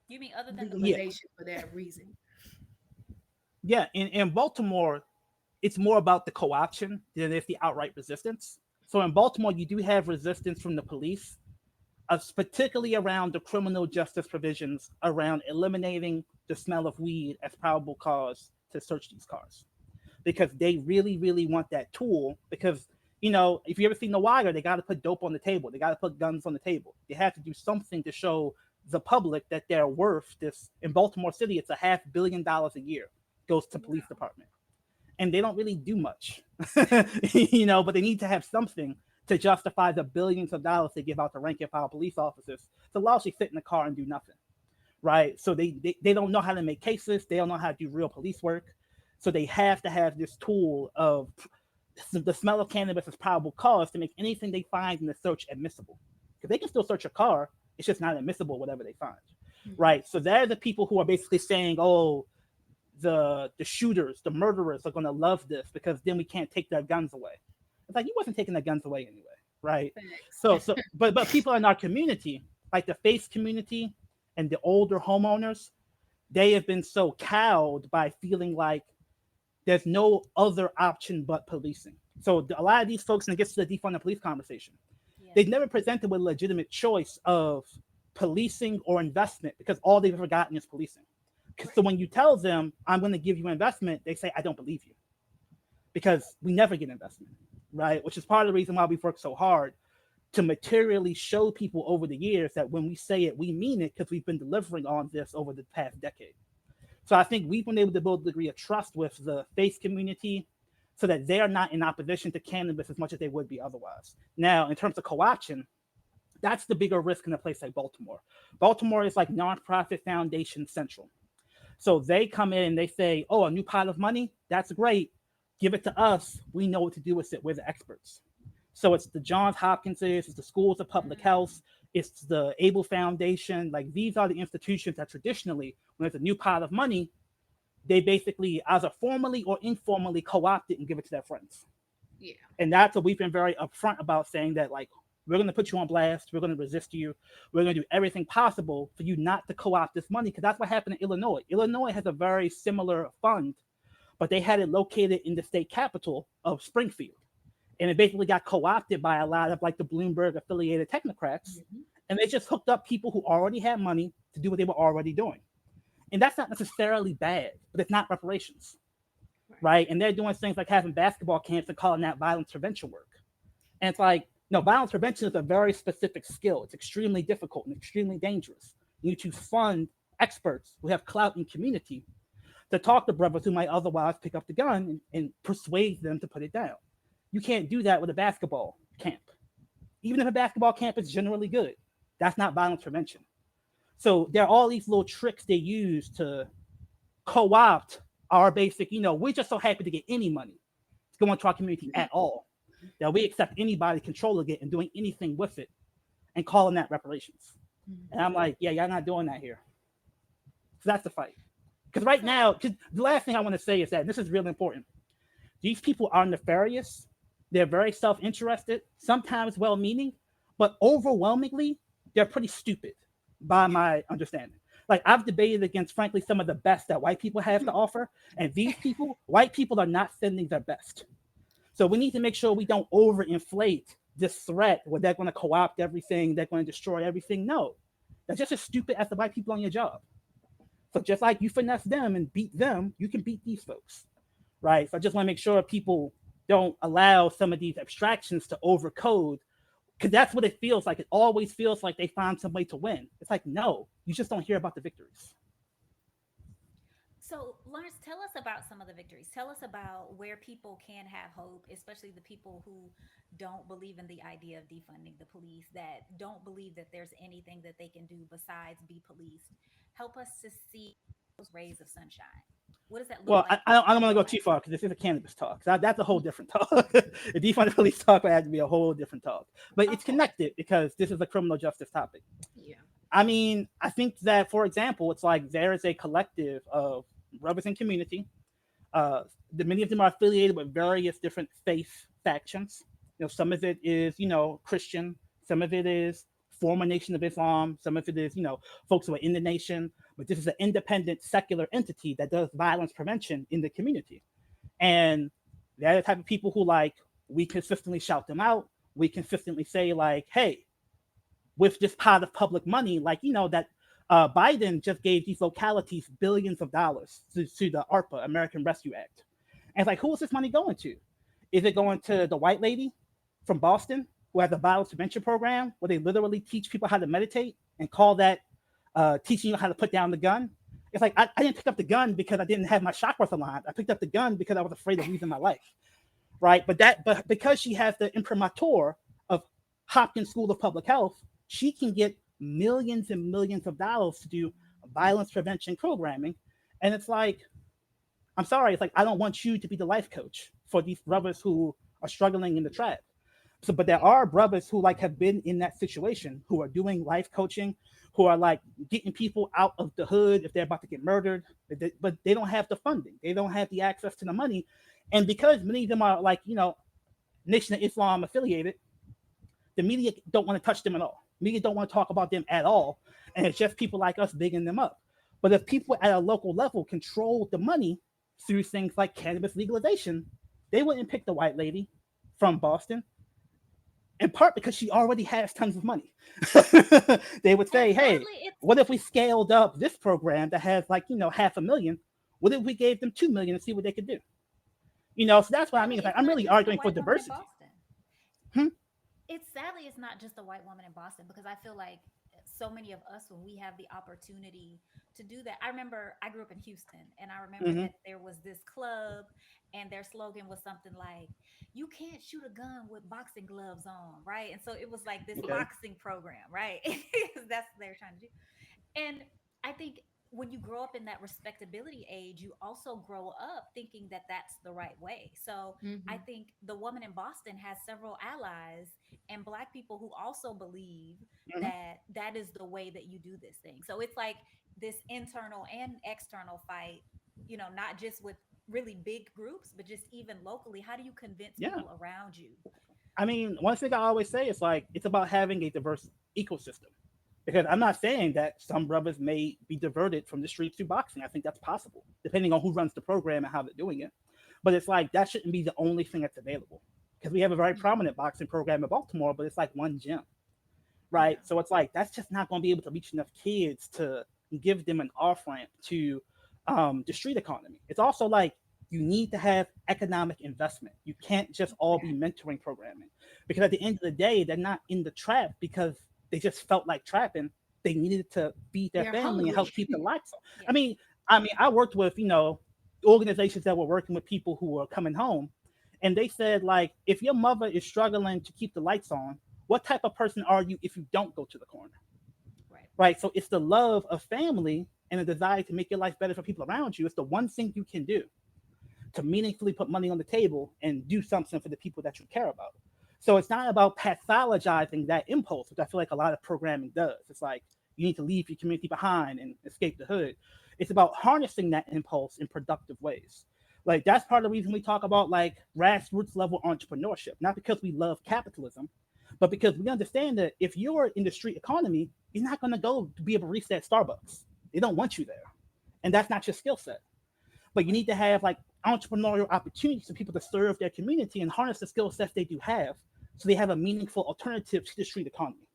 C: You mean other than the
A: Yeah,
C: police?
B: legalization for that reason?
A: yeah. In Baltimore, it's more about the co-option than it's the outright resistance. So in Baltimore, you do have resistance from the police, particularly around the criminal justice provisions around eliminating the smell of weed as probable cause to search these cars. because they really, really want that tool. Because, you know, if you ever seen The Wire, they got to put dope on the table. They got to put guns on the table. They have to do something to show the public that they're worth this. In Baltimore City, it's $500 million a year goes to police
B: Wow.
A: department, and they don't really do much, you know, but they need to have something to justify the billions of dollars they give out to rank and file police officers to largely sit in the car and do nothing, right? So they don't know how to make cases, they don't know how to do real police work. So they have to have this tool of the smell of cannabis is probable cause to make anything they find in the search admissible. Because they can still search a car, it's just not admissible, whatever they find,
B: Mhm.
A: right? So they're the people who are basically saying, oh, the shooters, the murderers are gonna love this because then we can't take their guns away. It's like you wasn't taking their guns away anyway, right?
B: Facts.
A: But people in our community, like the faith community and the older homeowners, they have been so cowed by feeling like there's no other option but policing. So a lot of these folks, and it gets to the defund the police conversation,
C: Yeah.
A: they've never presented with a legitimate choice of policing or investment because all they've ever gotten is policing. So
B: Right.
A: when you tell them I'm going to give you investment, they say I don't believe you because we never get investment, right? Which is part of the reason why we've worked so hard to materially show people over the years that when we say it, we mean it because we've been delivering on this over the past decade. So I think we've been able to build a degree of trust with the faith community so that they are not in opposition to cannabis as much as they would be otherwise. Now, in terms of co-option, that's the bigger risk in a place like Baltimore. Baltimore is like nonprofit foundation central. So they come in and they say, oh, a new pot of money? That's great. Give it to us. We know what to do with it. We're the experts. So it's the Johns Hopkinses, it's the schools of public
B: Mm.
A: health, it's the Able Foundation. Like these are the institutions that traditionally, when there's a new pot of money, they basically either formally or informally co-opt it and give it to their friends.
B: Yeah.
A: And that's what we've been very upfront about saying that like we're going to put you on blast, we're going to resist you, we're going to do everything possible for you not to co-opt this money because that's what happened in Illinois. Illinois has a very similar fund, but they had it located in the state capital of Springfield, and it basically got co-opted by a lot of like the Bloomberg affiliated technocrats,
B: Mhm.
A: and they just hooked up people who already had money to do what they were already doing. And that's not necessarily bad, but it's not reparations,
B: Right.
A: right? And they're doing things like having basketball camps and calling that violence prevention work. And it's like, no, violence prevention is a very specific skill. It's extremely difficult and extremely dangerous. You need to fund experts who have clout in community to talk to brothers who might otherwise pick up the gun and persuade them to put it down. You can't do that with a basketball camp. Even if a basketball camp is generally good, that's not violence prevention. So there are all these little tricks they use to co-opt our basic, you know, we're just so happy to get any money to go into our community at all that we accept anybody controlling it and doing anything with it and calling that reparations. And
B: Mhm.
A: I'm like, yeah, y'all not doing that here. So that's the fight. Because right
C: So,
A: now, cause the last thing I want to say is that and this is really important. These people are nefarious. They're very self-interested, sometimes well-meaning, but overwhelmingly, they're pretty stupid by my understanding. Like I've debated against, frankly, some of the best that white people have to offer, and these people, white people, are not sending their best. So we need to make sure we don't overinflate this threat where they're going to co-opt everything, they're going to destroy everything. No, they're just as stupid as the white people on your job. So just like you finesse them and beat them, you can beat these folks, right? So I just want to make sure people don't allow some of these abstractions to overcode because that's what it feels like. It always feels like they find some way to win. It's like, no, you just don't hear about the victories.
C: so Lawrence, tell us about some of the victories. Tell us about where people can have hope, especially the people who don't believe in the idea of defunding the police, that don't believe that there's anything that they can do besides be policed. Help us to see those rays of sunshine. What does that look
A: Well,
C: like
A: I don't
C: in
A: want to
C: your
A: go
C: life?
A: too far because this is a cannabis talk. So that's a whole different talk. The defund the police talk would have to be a whole different talk. But
C: Of
A: it's
C: course.
A: connected because this is a criminal justice topic.
B: Yeah.
A: I mean, I think that, for example, it's like there is a collective of brothers in community. Uh, many of them are affiliated with various different faith factions. You know, some of it is, you know, Christian. Some of it is former Nation of Islam. Some of it is, you know, folks who are in the nation. But this is an independent secular entity that does violence prevention in the community. And they're the type of people who like we consistently shout them out. We consistently say like, hey, with this pot of public money, like you know that Biden just gave these localities billions of dollars to the ARPA, American Rescue Act, And it's like, who is this money going to? Is it going to the white lady from Boston who has a violence prevention program where they literally teach people how to meditate and call that teaching you how to put down the gun? It's like I didn't pick up the gun because I didn't have my chakras aligned. I picked up the gun because I was afraid of losing my life, right? But because she has the imprimatur of Hopkins School of Public Health, she can get millions and millions of dollars to do violence prevention programming. And it's like, I'm sorry, it's like I don't want you to be the life coach for these brothers who are struggling in the trap. So, but there are brothers who like have been in that situation, who are doing life coaching, who are like getting people out of the hood if they're about to get murdered, but they don't have the funding, they don't have the access to the money, and because many of them are like, Nation of Islam affiliated, the media don't want to touch them at all. Media don't want to talk about them at all, and it's just people like us digging them up. But if people at a local level control the money through things like cannabis legalization, they wouldn't pick the white lady from Boston, in part because she already has tons of money. They would
C: And
A: say, hey,
C: sadly, it's
A: what if we scaled up this program that has like, 500,000? What if we gave them 2 million and see what they could do? So that's what I mean.
C: sadly
A: It's like
C: it's
A: I'm
C: not
A: really
C: just the
A: arguing for
C: white woman in
A: diversity.
C: Boston.
A: Hmm?
C: It's not just the white woman in Boston, because I feel like so many of us, when we have the opportunity to do that. I remember I grew up in Houston, and I remember
A: Hmm.
C: that there was this club, and their slogan was something like, "You can't shoot a gun with boxing gloves on," right? And so it was like this
A: Okay.
C: boxing program, right? That's what they're trying to do. And I think when you grow up in that respectability age, you also grow up thinking that that's the right way. So I
B: Hmm.
C: think the woman in Boston has several allies and black people who also believe
A: Hmm.
C: that that is the way that you do this thing. So it's like this internal and external fight, not just with really big groups, but just even locally. How do you convince
A: Yeah.
C: people around you?
A: I mean, one thing I always say is like it's about having a diverse ecosystem. Because I'm not saying that some brothers may be diverted from the streets to boxing. I think that's possible, depending on who runs the program and how they're doing it. But it's like that shouldn't be the only thing that's available. Because we have a very
B: Hmm.
A: prominent boxing program in Baltimore, but it's like one gym, right?
C: Yeah.
A: So it's like that's just not going to be able to reach enough kids to give them an off ramp to the street economy. It's also like you need to have economic investment. You can't just all be
C: Exactly.
A: mentoring programming because at the end of the day, they're not in the trap because they just felt like trapping. They needed to feed their
B: They're
A: family and help
B: hungry.
A: keep the lights on. I
C: Yeah.
A: mean, I mean, I worked with organizations that were working with people who were coming home, and they said like, if your mother is struggling to keep the lights on, what type of person are you if you don't go to the corner?
C: Right.
A: Right? So it's the love of family and the desire to make your life better for people around you. It's the one thing you can do to meaningfully put money on the table and do something for the people that you care about. So it's not about pathologizing that impulse, which I feel like a lot of programming does. It's like you need to leave your community behind and escape the hood. It's about harnessing that impulse in productive ways. Like that's part of the reason we talk about like grassroots level entrepreneurship, not because we love capitalism, but because we understand that if you're in the street economy, you're not going to go to be a barista at Starbucks. They don't want you there, and that's not your skill set. But you
C: Right.
A: need to have like entrepreneurial opportunities for people to serve their community and harness the skill sets they do have, so they have a meaningful alternative to the street economy.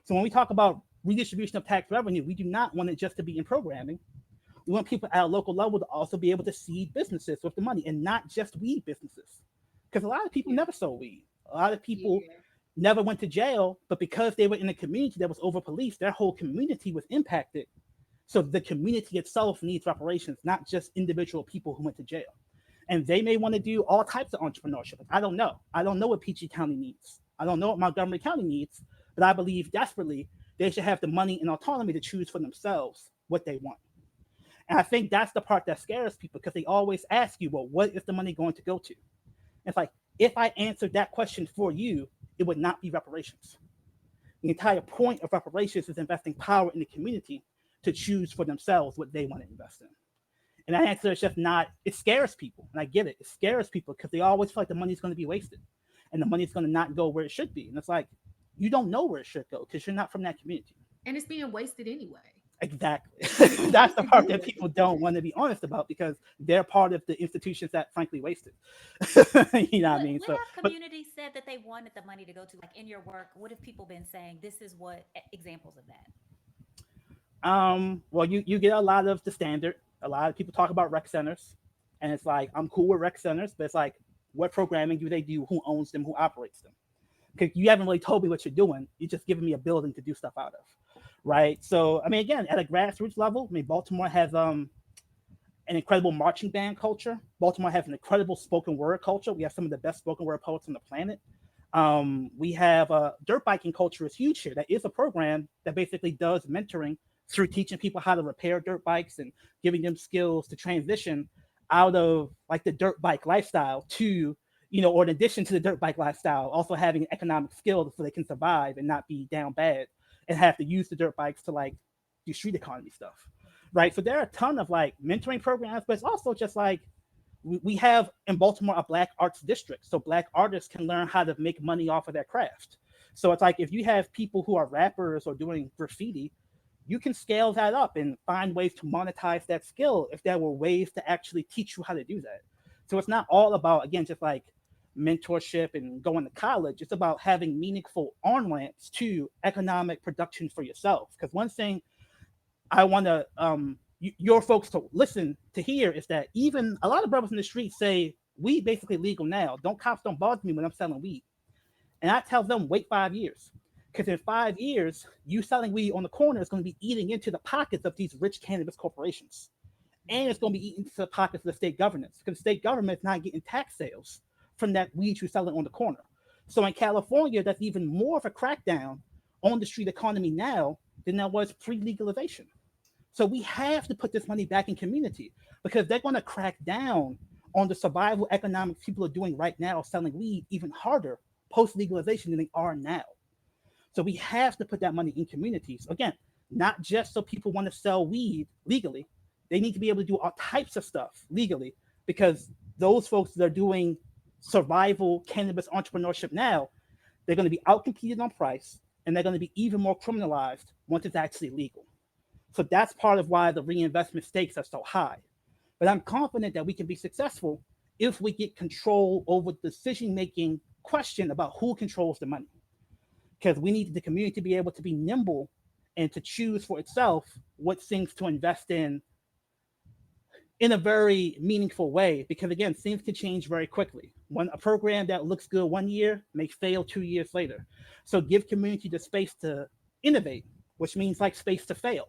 A: So when we talk about redistribution of tax revenue, we do not want it just to be in programming. We want people at a local level to also be able to seed businesses with the money and not just weed businesses. Because a lot of people
B: Yeah.
A: never sold weed. A lot of people
B: Yeah.
A: never went to jail, but because they were in a community that was over policed, their whole community was impacted. So the community itself needs reparations, not just individual people who went to jail. And they may want to do all types of entrepreneurship. I don't know. I don't know what PG County needs. I don't know what Montgomery County needs, but I believe desperately they should have the money and autonomy to choose for themselves what they want. And I think that's the part that scares people because they always ask you, well, what is the money going to go to? And it's like, if I answered that question for you, it would not be reparations. The entire point of reparations is investing power in the community to choose for themselves what they want to invest in. And that answer is just not, it scares people. And I get it. It scares people because they always feel like the money's going to be wasted and the money's going to not go where it should be. And it's like, you don't know where it should go because you're not from that community.
B: And it's being wasted anyway.
A: Exactly. That's the part that people don't want to be honest about because they're part of the institutions that frankly wasted. You know what I mean?
C: What
A: So,
C: have
A: but
C: communities said that they wanted the money to go to? Like in your work, what have people been saying? This is what examples of that.
A: well, you get a lot of the standard. A lot of people talk about rec centers. And it's like, I'm cool with rec centers, but it's like, what programming do they do? Who owns them? Who operates them? Because you haven't really told me what you're doing. You're just giving me a building to do stuff out of, right? So, I mean, again, at a grassroots level, I mean, Baltimore has an incredible marching band culture. Baltimore has an incredible spoken word culture. We have some of the best spoken word poets on the planet. We have dirt biking culture is huge here. That is a program that basically does mentoring through teaching people how to repair dirt bikes and giving them skills to transition out of like the dirt bike lifestyle to, or in addition to the dirt bike lifestyle, also having economic skills so they can survive and not be down bad and have to use the dirt bikes to like do street economy stuff, right? So there are a ton of like mentoring programs, but it's also just like we have in Baltimore a black arts district, so black artists can learn how to make money off of their craft. So it's like if you have people who are rappers or doing graffiti, you can scale that up and find ways to monetize that skill if there were ways to actually teach you how to do that. So it's not all about, again, just like mentorship and going to college. It's about having meaningful on ramps to economic production for yourself. Because one thing I want to your folks to listen to hear is that even a lot of brothers in the street say weed basically legal now. Don't bother me when I'm selling weed. And I tell them wait 5 years. Because in 5 years, you selling weed on the corner is going to be eating into the pockets of these rich cannabis corporations. And it's going to be eating into the pockets of the state governments. Because the state government is not getting tax sales from that weed you're selling on the corner. So in California, that's even more of a crackdown on the street economy now than there was pre-legalization. So we have to put this money back in community because they're going to crack down on the survival economics people are doing right now, selling weed even harder post legalization than they are now. So we have to put that money in communities. Again, not just so people want to sell weed legally. They need to be able to do all types of stuff legally because those folks that are doing survival cannabis entrepreneurship now, they're going to be outcompeted on price and they're going to be even more criminalized once it's actually legal. So that's part of why the reinvestment stakes are so high. But I'm confident that we can be successful if we get control over the decision making question about who controls the money. Because we need the community to be able to be nimble and to choose for itself what things to invest in a very meaningful way. Because again, things can change very quickly. When a program that looks good 1 year may fail 2 years later. So give community the space to innovate, which means like space to fail,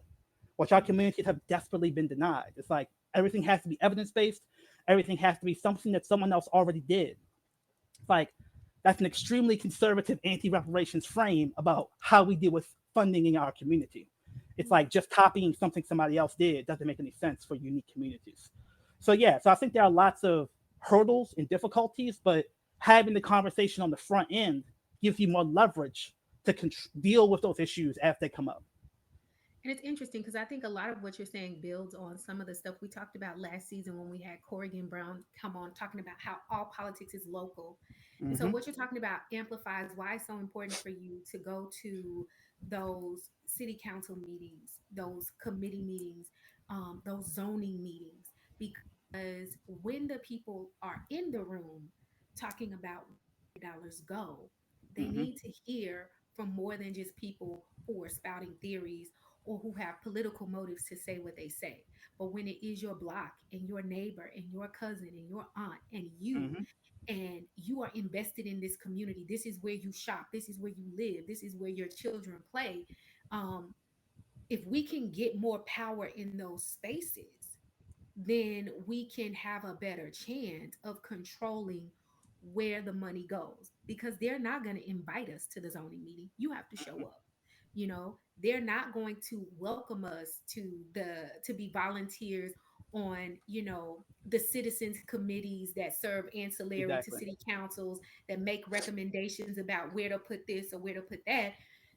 A: which our communities have desperately been denied. It's like everything has to be evidence based, everything has to be something that someone else already did. It's like that's an extremely conservative anti reparations frame about how we deal with funding in our community. It's like just copying something somebody else did doesn't make any sense for unique communities. So, yeah, so I think there are lots of hurdles and difficulties, but having the conversation on the front end gives you more leverage to deal with those issues as they come up.
B: And it's interesting because I think a lot of what you're saying builds on some of the stuff we talked about last season when we had Corrigan Brown come on talking about how all politics is local. And so
A: Mm-hmm.
B: what you're talking about amplifies why it's so important for you to go to those city council meetings, those committee meetings, those zoning meetings, because when the people are in the room talking about where dollars go, they
A: Mm-hmm.
B: need to hear from more than just people who are spouting theories or who have political motives to say what they say. But when it is your block and your neighbor and your cousin and your aunt
A: Mm-hmm.
B: and you are invested in this community, this is where you shop, this is where you live, this is where your children play. Um, if we can get more power in those spaces, then we can have a better chance of controlling where the money goes because they're not going to invite us to the zoning meeting. You have to show up. They're not going to welcome us to be volunteers on the citizens committees that serve ancillary to
A: Exactly.
B: city councils that make recommendations about where to put this or where to put that.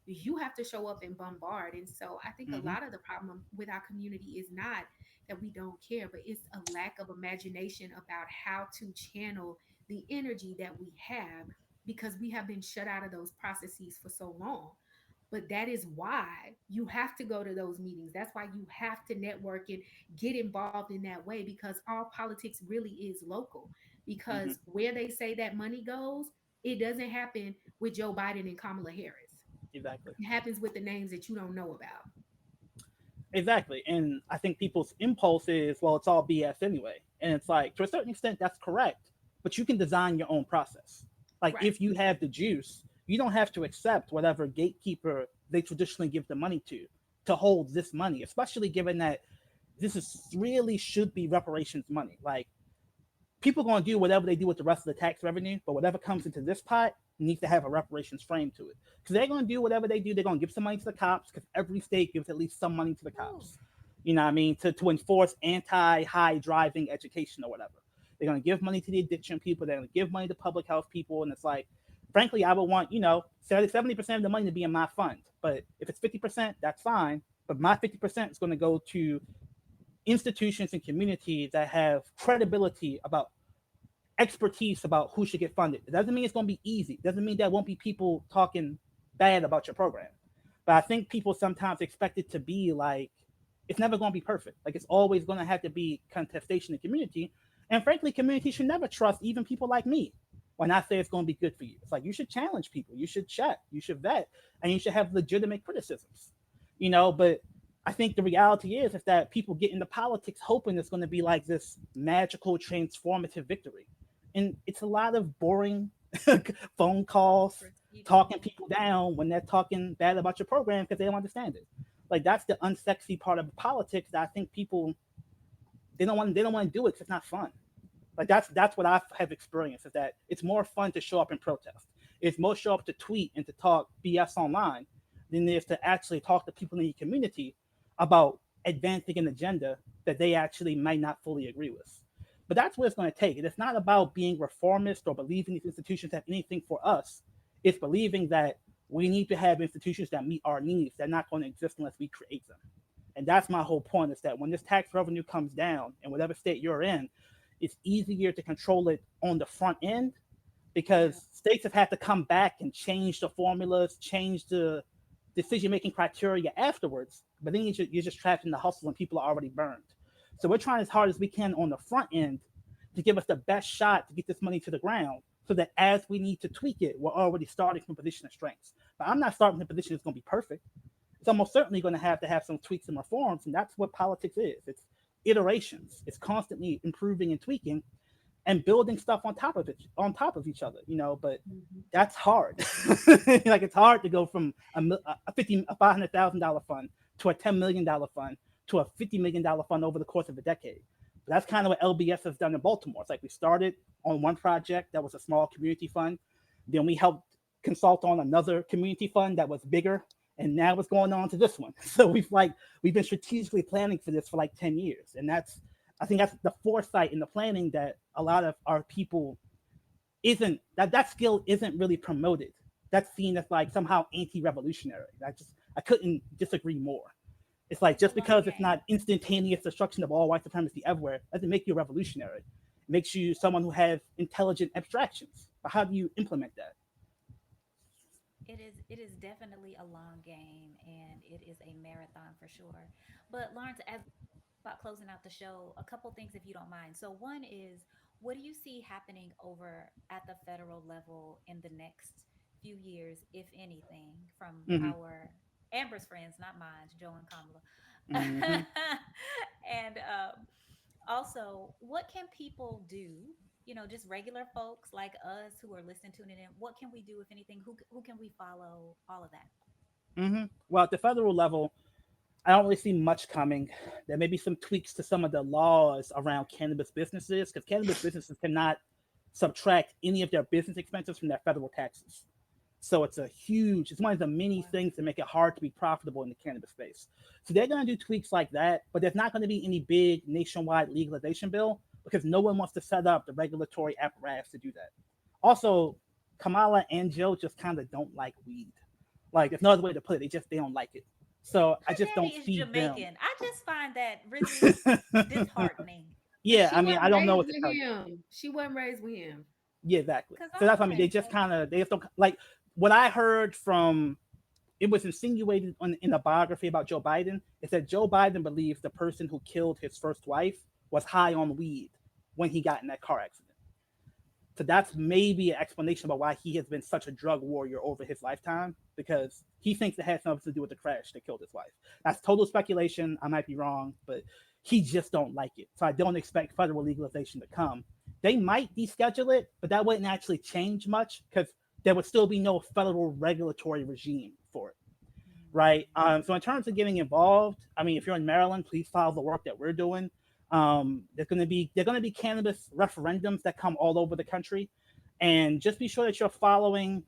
B: You have to show up and bombard. And so I think a
A: Mm-hmm.
B: lot of the problem with our community is not that we don't care, but it's a lack of imagination about how to channel the energy that we have because we have been shut out of those processes for so long. But that is why you have to go to those meetings. That's why you have to network and get involved in that way because all politics really is local.
A: Mm-hmm.
B: Because where they say that money goes, it doesn't happen with Joe Biden and Kamala Harris.
A: Exactly.
B: It happens with the names that you don't know about.
A: Exactly. And I think people's impulse is, well, it's all BS anyway. And it's like, to a certain extent, that's correct. But you can design your own process. Like,
B: Right.
A: if you have the juice, you don't have to accept whatever gatekeeper they traditionally give the money to hold this money, especially given that this is really should be reparations money. Like, people going to do whatever they do with the rest of the tax revenue, but whatever comes into this pot needs to have a reparations frame to it. Because they're going to do whatever they do. They're going to give some money to the cops because every state gives at least some money to the
C: Ooh.
A: cops. You know what I mean? To enforce anti high driving education or whatever. They're going to give money to the addiction people. They're going to give money to public health people. And it's like, frankly, I would want, 70% of the money to be in my fund. But if it's 50%, that's fine. But my 50% is going to go to institutions and communities that have credibility about expertise about who should get funded. It doesn't mean it's going to be easy. It doesn't mean there won't be people talking bad about your program. But I think people sometimes expect it to be like, it's never going to be perfect. Like, it's always going to have to be contestation in community. And frankly, community should never trust even people like me when I say it's going to be good for you. It's like, you should challenge people, you should check, you should vet, and you should have legitimate criticisms. But I think the reality is that people get into politics hoping it's going to be like this magical transformative victory, and it's a lot of boring phone calls,
C: Procedural.
A: talking people down when they're talking bad about your program because they don't understand it. Like, that's the unsexy part of politics that I think people they don't want to do it because it's not fun. Like, that's what I have experienced, is that it's more fun to show up and protest. It's more show up to tweet and to talk BS online than it is to actually talk to people in your community about advancing an agenda that they actually might not fully agree with. But that's what it's going to take. It's not about being reformist or believing these institutions have anything for us. It's believing that we need to have institutions that meet our needs. They're not going to exist unless we create them. And that's my whole point, is that when this tax revenue comes down in whatever state you're in, it's easier to control it on the front end
C: Yeah.
A: because states have had to come back and change the formulas, change the decision making criteria afterwards. But then you're just trapped in the hustle and people are already burned. So we're trying as hard as we can on the front end to give us the best shot to get this money to the ground so that as we need to tweak it, we're already starting from a position of strength. But I'm not starting from a position that's going to be perfect. It's almost certainly going to have some tweaks and reforms, and that's what politics is. It's iterations. It's constantly improving and tweaking and building stuff on top of each other. But
B: Mhm.
A: that's hard. Like, it's hard to go from a $500,000 fund to a $10 million fund to a $50 million fund over the course of a decade. But that's kind of what LBS has done in Baltimore. It's like we started on one project that was a small community fund, then we helped consult on another community fund that was bigger, and now it's going on to this one. So we've been strategically planning for this for like 10 years, and I think that's the foresight and the planning that a lot of our people isn't that skill isn't really promoted. That's seen as like somehow anti-revolutionary. I couldn't disagree more. It's like,
C: It's a
A: just
C: long
A: because it's
C: game.
A: not instantaneous destruction of all white supremacy everywhere doesn't make you a revolutionary. It makes you someone who has intelligent abstractions. But how do you implement that?
C: It is definitely a long game and it is a marathon for sure. But Lawrence, as we think about closing out the show, a couple things if you don't mind. So one is, what do you see happening over at the federal level in the next few years, if anything, from
A: Hmm.
C: our Amber's friends, not mine, Joe and Kamala?
A: Hmm.
C: And also, what can people do? Just regular folks like us who are listening, tuning in. What can we do, if anything? Who can we follow? All of that.
A: Well, at the federal level, I don't really see much coming. There may be some tweaks to some of the laws around cannabis businesses because cannabis businesses cannot subtract any of their business expenses from their federal taxes. So it's one of the many
C: Wow.
A: things that make it hard to be profitable in the cannabis space. So they're going to do tweaks like that, but there's not going to be any big nationwide legalization bill because no one wants to set up the regulatory apparatus to do that. Also, Kamala and Joe just kind of don't like weed. Like, there's no other way to put it. They don't like it. So I
C: Her
A: just
C: daddy
A: don't
C: is
A: see them.
C: Jamaican. I just find that really disheartening.
B: And
A: Yeah,
B: she
A: I mean,
B: wasn't
A: I don't know
B: raised
A: what to
B: with
A: tell you.
B: him. She wasn't raised with him.
A: Yeah, exactly.
C: Cause
A: So that's
C: I
A: what I mean. They
C: okay,
A: just kind of they just don't like what I heard from. It was insinuated in a biography about Joe Biden. It said Joe Biden believes the person who killed his first wife was high on weed when he got in that car accident. So that's maybe an explanation about why he has been such a drug warrior over his lifetime, because he thinks it has something to do with the crash that killed his wife. That's total speculation. I might be wrong, but he just don't like it. So I don't expect federal legalization to come. They might deschedule it, but that wouldn't actually change much because there would still be no federal regulatory regime for it, right? So in terms of getting involved, I mean, if you're in Maryland, please follow the work that we're doing. There's going to be cannabis referendums that come all over the country, and just be sure that you're following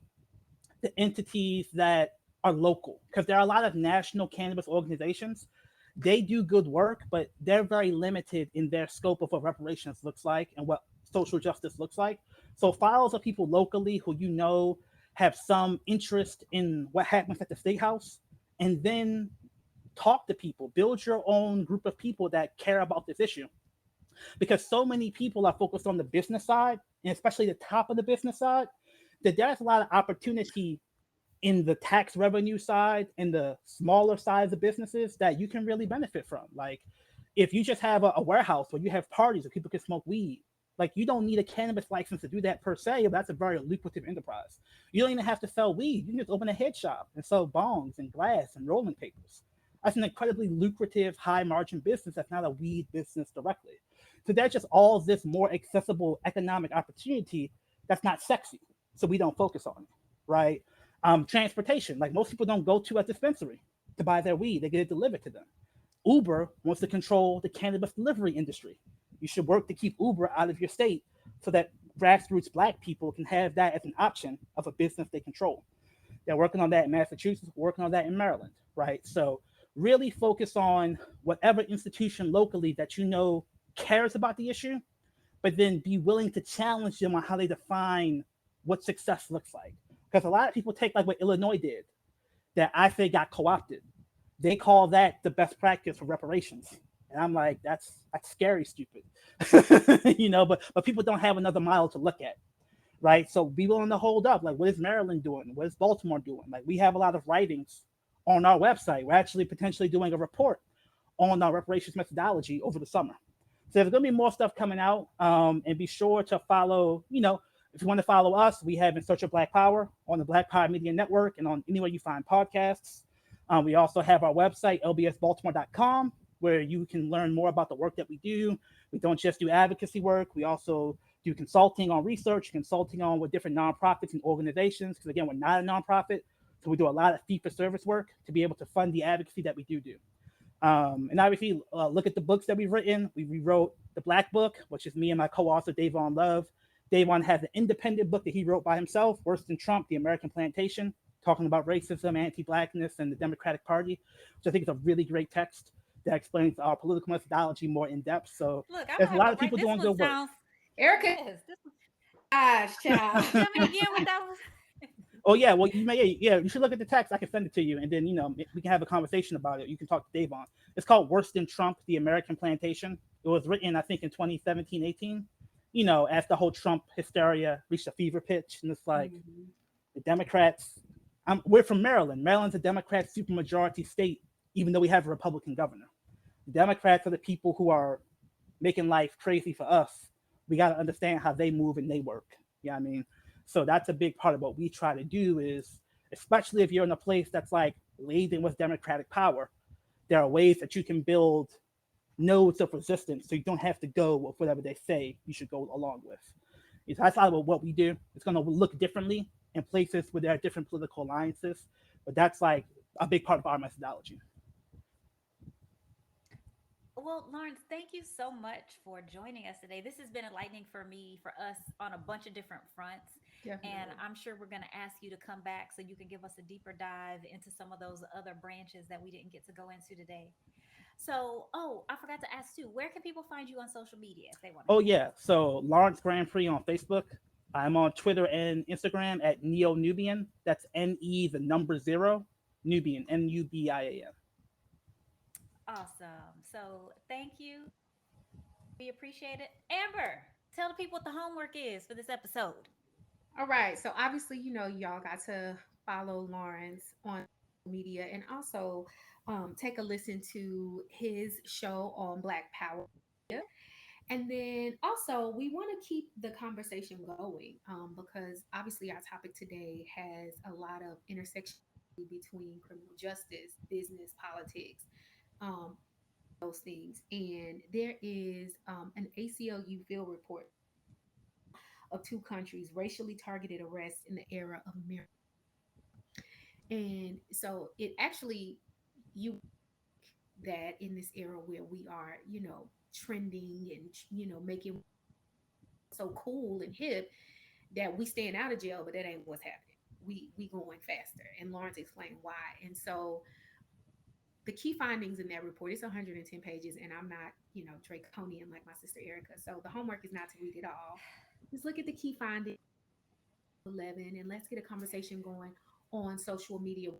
A: the entities that are local, because there are a lot of national cannabis organizations. They do good work, but they're very limited in their scope of what reparations looks like and what social justice looks like. So files of people locally who have some interest in what happens at the state house, and then talk to people, build your own group of people that care about this issue, because so many people are focused on the business side, and especially the top of the business side, that there's a lot of opportunity in the tax revenue side and the smaller size of businesses that you can really benefit from. Like, if you just have a warehouse where you have parties where people can smoke weed, like, you don't need a cannabis license to do that per se, but that's a very lucrative enterprise. You don't even have to sell weed. You can just open a head shop and sell bongs and glass and rolling papers. That's an incredibly lucrative, high margin business that's not a weed business directly. So there's just all this more accessible economic opportunity that's not sexy. So we don't focus on it, right? Transportation, like, most people don't go to a dispensary to buy their weed, they get it delivered to them. Uber wants to control the cannabis delivery industry. You should work to keep Uber out of your state so that grassroots black people can have that as an option of a business they control. They're working on that in Massachusetts, working on that in Maryland, right? So really focus on whatever institution locally that cares about the issue, but then be willing to challenge them on how they define what success looks like. Because a lot of people take, like, what Illinois did, that I say got co-opted. They call that the best practice for reparations. And I'm like, that's scary stupid. But people don't have another model to look at, right? So be willing to hold up. Like, what is Maryland doing? What is Baltimore doing? Like, we have a lot of writings on our website. We're actually potentially doing a report on our reparations methodology over the summer. So there's going to be more stuff coming out. And be sure to follow, if you want to follow us, we have In Search of Black Power on the Black Power Media Network and on anywhere you find podcasts. We also have our website, lbsbaltimore.com, where you can learn more about the work that we do. We don't just do advocacy work. We also do consulting on research, consulting on with different nonprofits and organizations, because, again, we're not a nonprofit. So we do a lot of fee-for-service work to be able to fund the advocacy that we do. And obviously, look at the books that we've written. We rewrote The Black Book, which is me and my co-author, Davon Love. Davon has an independent book that he wrote by himself, Worse Than Trump, The American Plantation, talking about racism, anti-blackness, and the Democratic Party, which I think is a really great text that explains our political methodology more in depth. So
C: Look, I'm
A: there's
C: gonna
A: a
C: have
A: lot
C: to
A: of
C: write
A: people
C: this
A: doing
C: one.
A: good work.
C: Sounds
B: Erica,
C: yes. This one,
B: gosh, child.
C: tell me again what that was.
A: Oh yeah, well, you should look at the text. I can send it to you, and then we can have a conversation about it. You can talk to Davon. It's called Worse Than Trump: The American Plantation. It was written, I think, in 2017, 18. As the whole Trump hysteria reached a fever pitch, and it's like
B: Mhm.
A: the Democrats. We're from Maryland. Maryland's a Democrat supermajority state, even though we have a Republican governor. The Democrats are the people who are making life crazy for us. We got to understand how they move and they work. Yeah, I mean, so that's a big part of what we try to do is, especially if you're in a place that's like laden with Democratic power, there are ways that you can build nodes of resistance so you don't have to go with whatever they say you should go along with. That's a lot of what we do. It's going to look differently in places where there are different political alliances, but that's like a big part of our methodology.
C: Well, Lawrence, thank you so much for joining us today. This has been enlightening for me, for us on a bunch of different fronts. And
B: Definitely.
C: I'm sure we're going to ask you to come back so you can give us a deeper dive into some of those other branches that we didn't get to go into today. So, oh, I forgot to ask too, where can people find you on social media if they want to
A: Oh
C: connect?
A: yeah, so Lawrence Grandpre on Facebook. I'm on Twitter and Instagram at Neo Nubian. That's NE the number zero, Nubian, Nubian.
C: Awesome. So, thank you. We appreciate it. Amber, tell the people what the homework is for this episode.
B: All right. So obviously, y'all got to follow Lawrence on media and also take a listen to his show on Black Power. And then also, we want to keep the conversation going because obviously our topic today has a lot of intersection between criminal justice, business, politics, um, those things. And there is an ACLU field report of two countries racially targeted arrests in the era of America. And so it actually, you that in this era where we are, trending and, making so cool and hip that we staying out of jail, but that ain't what's happening. We going faster. And Lawrence explained why. And so the key findings in that report, it's 110 pages, and I'm not, draconian like my sister Erika. So the homework is not to read it all. Just look at the key findings 11 and let's get a conversation going on social media.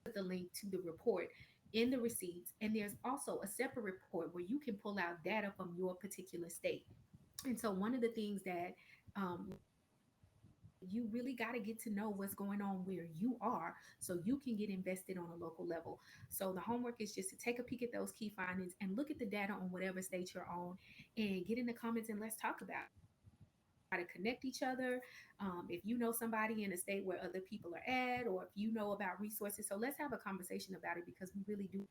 B: Put the link to the report in the receipts. And there's also a separate report where you can pull out data from your particular state. And so one of the things that you really got to get to know what's going on where you are so you can get invested on a local level. So the homework is just to take a peek at those key findings and look at the data on whatever state you're on and get in the comments and let's talk about it. Try to connect each other. If you know somebody in a state where other people are at, or if you know about resources, so let's have a conversation about it because we really do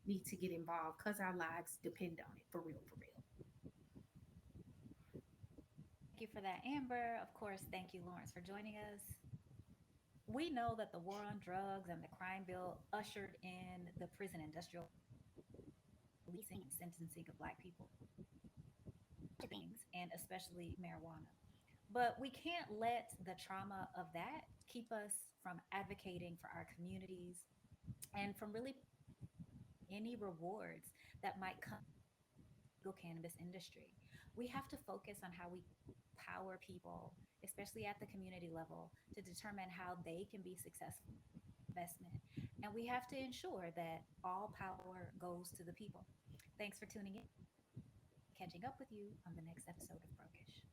B: need to get involved because our lives depend on it for real, for real.
C: Thank you for that, Amber. Of course, thank you, Lawrence, for joining us. We know that the war on drugs and the crime bill ushered in the prison industrial policing and sentencing of Black people things, and especially marijuana. But we can't let the trauma of that keep us from advocating for our communities and from really any rewards that might come legal cannabis industry. We have to focus on how we empower people, especially at the community level, to determine how they can be successful investment. And we have to ensure that all power goes to the people. Thanks for tuning in. Catching up with you on the next episode of Brokish.